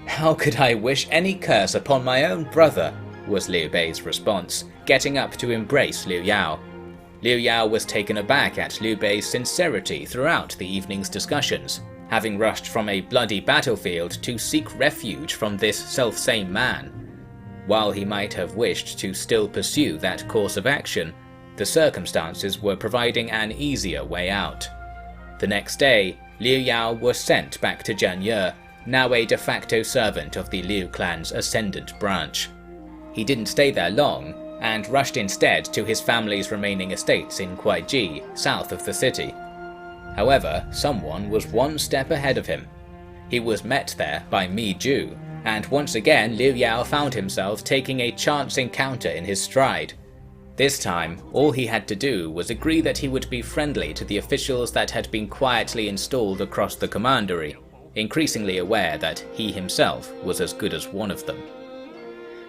"How could I wish any curse upon my own brother?" was Liu Bei's response, getting up to embrace Liu Yao. Liu Yao was taken aback at Liu Bei's sincerity throughout the evening's discussions, having rushed from a bloody battlefield to seek refuge from this selfsame man. While he might have wished to still pursue that course of action, the circumstances were providing an easier way out. The next day, Liu Yao was sent back to Jianye, now a de facto servant of the Liu clan's ascendant branch. He didn't stay there long, and rushed instead to his family's remaining estates in Kuaiji, south of the city. However, someone was one step ahead of him. He was met there by Mi Ju, and once again Liu Yao found himself taking a chance encounter in his stride. This time, all he had to do was agree that he would be friendly to the officials that had been quietly installed across the commandery, increasingly aware that he himself was as good as one of them.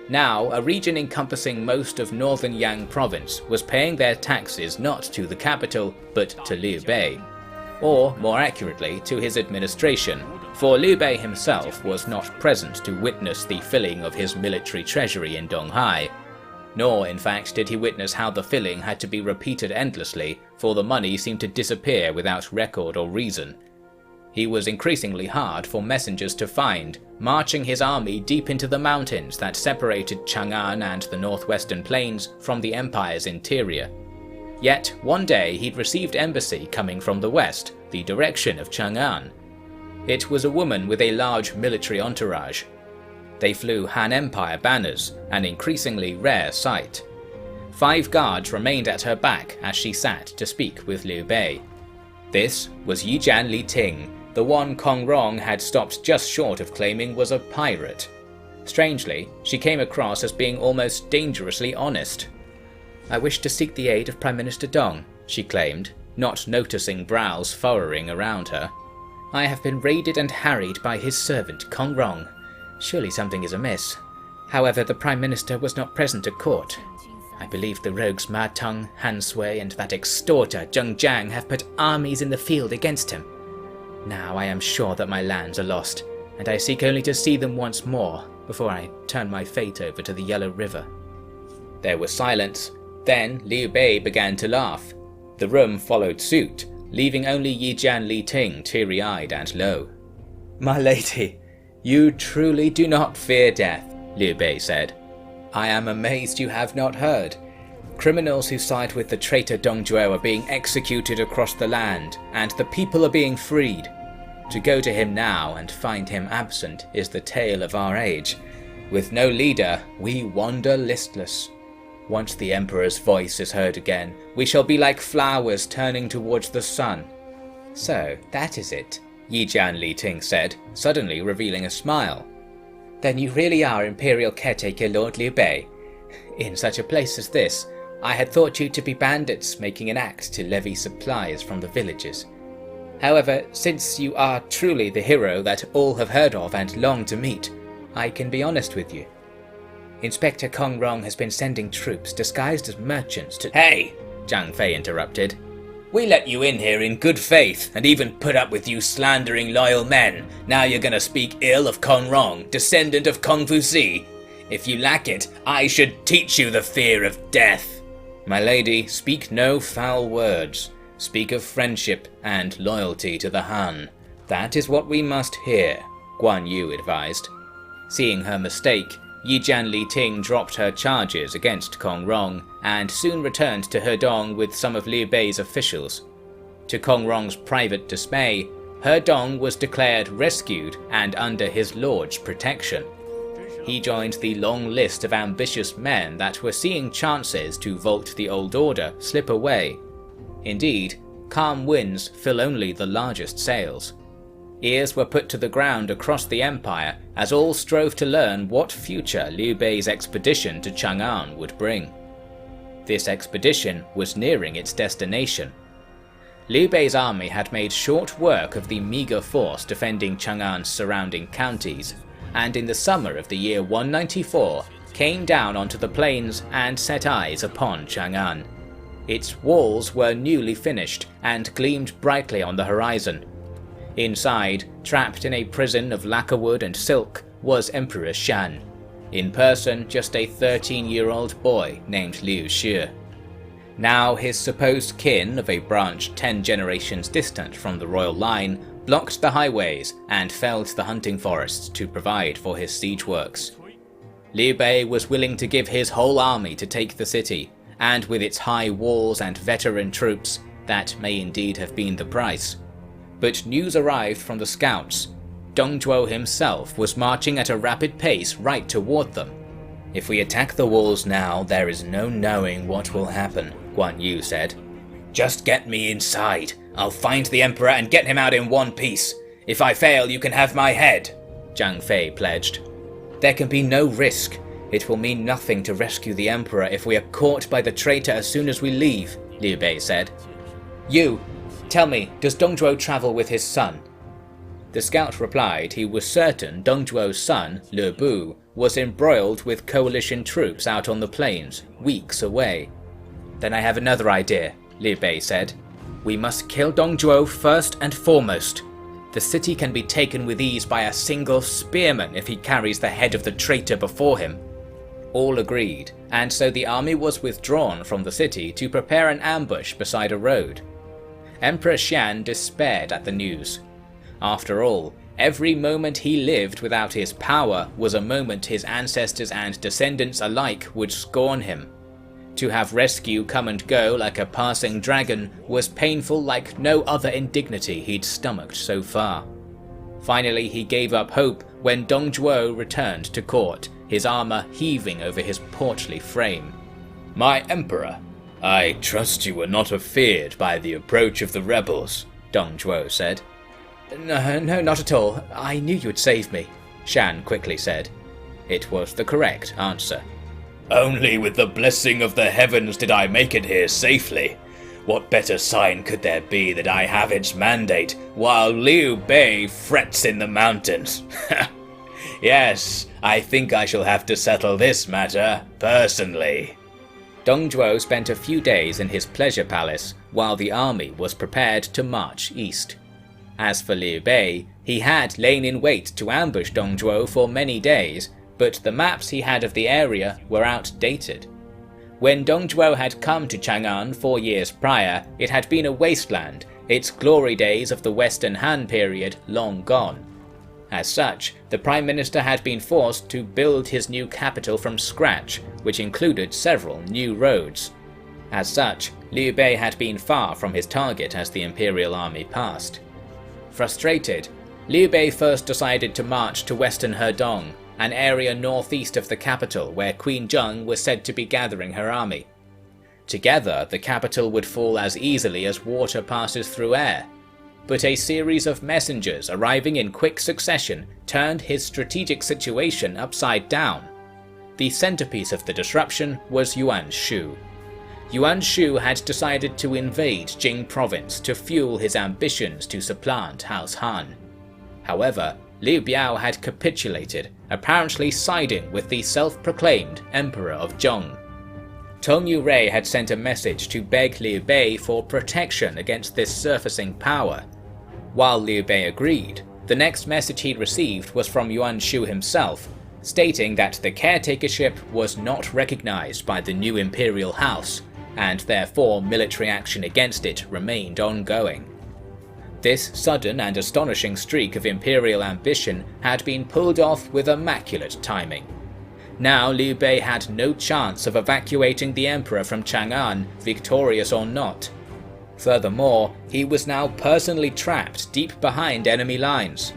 Now, a region encompassing most of northern Yang province was paying their taxes not to the capital, but to Liu Bei. Or, more accurately, to his administration, for Liu Bei himself was not present to witness the filling of his military treasury in Donghai, nor in fact did he witness how the filling had to be repeated endlessly, for the money seemed to disappear without record or reason. He was increasingly hard for messengers to find, marching his army deep into the mountains that separated Chang'an and the northwestern plains from the empire's interior. Yet, one day he'd received embassy coming from the west, the direction of Chang'an. It was a woman with a large military entourage. They flew Han Empire banners, an increasingly rare sight. 5 guards remained at her back as she sat to speak with Liu Bei. This was Yijian Li Ting, the one Kong Rong had stopped just short of claiming was a pirate. Strangely, she came across as being almost dangerously honest. "I wish to seek the aid of Prime Minister Dong," she claimed, not noticing brows furrowing around her. "I have been raided and harried by his servant Kong Rong. Surely something is amiss. However, the Prime Minister was not present at court. I believe the rogues Ma Teng, Han Sui, and that extorter Zheng Jiang have put armies in the field against him. Now I am sure that my lands are lost, and I seek only to see them once more before I turn my fate over to the Yellow River." There was silence. Then Liu Bei began to laugh. The room followed suit, leaving only Yijian Li Ting teary-eyed and low. "My lady, you truly do not fear death," Liu Bei said. "I am amazed you have not heard. Criminals who side with the traitor Dong Zhuo are being executed across the land, and the people are being freed. To go to him now and find him absent is the tale of our age. With no leader, we wander listless. Once the Emperor's voice is heard again, we shall be like flowers turning towards the sun." "So, that is it," Yijian Li Ting said, suddenly revealing a smile. "Then you really are Imperial Caretaker Lord Liu Bei. In such a place as this, I had thought you to be bandits making an act to levy supplies from the villages. However, since you are truly the hero that all have heard of and long to meet, I can be honest with you. Inspector Kong Rong has been sending troops disguised as merchants to— Hey! Zhang Fei interrupted. "We let you in here in good faith, and even put up with you slandering loyal men. Now you're gonna speak ill of Kong Rong, descendant of Kong Fuzi. If you lack it, I should teach you the fear of death." "My lady, speak no foul words. Speak of friendship and loyalty to the Han. That is what we must hear," Guan Yu advised. Seeing her mistake, Yijian Li Ting dropped her charges against Kong Rong and soon returned to Hedong with some of Liu Bei's officials. To Kong Rong's private dismay, Hedong was declared rescued and under his lord's protection. He joined the long list of ambitious men that were seeing chances to vault the old order slip away. Indeed, calm winds fill only the largest sails. Ears were put to the ground across the empire as all strove to learn what future Liu Bei's expedition to Chang'an would bring. This expedition was nearing its destination. Liu Bei's army had made short work of the meagre force defending Chang'an's surrounding counties, and in the summer of the year 194 came down onto the plains and set eyes upon Chang'an. Its walls were newly finished and gleamed brightly on the horizon. Inside, trapped in a prison of lacquerwood and silk, was Emperor Shan. In person, just a 13-year-old boy named Liu Shi. Now his supposed kin of a branch 10 generations distant from the royal line blocked the highways and felled the hunting forests to provide for his siege works. Liu Bei was willing to give his whole army to take the city, and with its high walls and veteran troops, that may indeed have been the price. But news arrived from the scouts. Dongzhuo himself was marching at a rapid pace right toward them. "If we attack the walls now, there is no knowing what will happen," Guan Yu said. "Just get me inside. I'll find the emperor and get him out in one piece. If I fail, you can have my head," Zhang Fei pledged. "There can be no risk. It will mean nothing to rescue the emperor if we are caught by the traitor as soon as we leave," Liu Bei said. "You, tell me, does Dongzhuo travel with his son?" The scout replied he was certain Dongzhuo's son, Liu Bu, was embroiled with coalition troops out on the plains, weeks away. "Then I have another idea," Liu Bei said. "We must kill Dongzhuo first and foremost. The city can be taken with ease by a single spearman if he carries the head of the traitor before him." All agreed, and so the army was withdrawn from the city to prepare an ambush beside a road. Emperor Shan despaired at the news. After all, every moment he lived without his power was a moment his ancestors and descendants alike would scorn him. To have rescue come and go like a passing dragon was painful like no other indignity he'd stomached so far. Finally he gave up hope when Dongzhuo returned to court, his armor heaving over his portly frame. "My emperor, I trust you were not afeared by the approach of the rebels," Dongzhuo said. No, not at all. I knew you'd save me," Shan quickly said. It was the correct answer. "Only with the blessing of the heavens did I make it here safely. What better sign could there be that I have its mandate, while Liu Bei frets in the mountains? Yes, I think I shall have to settle this matter personally." Dongzhuo spent a few days in his pleasure palace while the army was prepared to march east. As for Liu Bei, he had lain in wait to ambush Dongzhuo for many days, but the maps he had of the area were outdated. When Dongzhuo had come to Chang'an 4 years prior, it had been a wasteland, its glory days of the Western Han period long gone. As such, the Prime Minister had been forced to build his new capital from scratch, which included several new roads. As such, Liu Bei had been far from his target as the Imperial army passed. Frustrated, Liu Bei first decided to march to western Hedong, an area northeast of the capital where Queen Zheng was said to be gathering her army. Together, the capital would fall as easily as water passes through air. But a series of messengers arriving in quick succession turned his strategic situation upside down. The centerpiece of the disruption was Yuan Shu. Yuan Shu had decided to invade Jing province to fuel his ambitions to supplant House Han. However, Liu Biao had capitulated, apparently siding with the self-proclaimed Emperor of Zhong. Tong Yurei had sent a message to beg Liu Bei for protection against this surfacing power. While Liu Bei agreed, the next message he received was from Yuan Shu himself, stating that the caretakership was not recognized by the new imperial house, and therefore military action against it remained ongoing. This sudden and astonishing streak of imperial ambition had been pulled off with immaculate timing. Now Liu Bei had no chance of evacuating the emperor from Chang'an, victorious or not. Furthermore, he was now personally trapped deep behind enemy lines.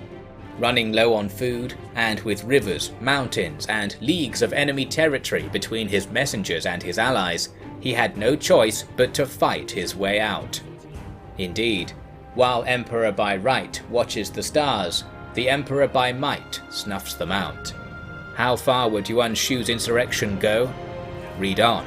Running low on food, and with rivers, mountains, and leagues of enemy territory between his messengers and his allies, he had no choice but to fight his way out. Indeed, while Emperor by right watches the stars, the Emperor by might snuffs them out. How far would Yuan Shu's insurrection go? Read on.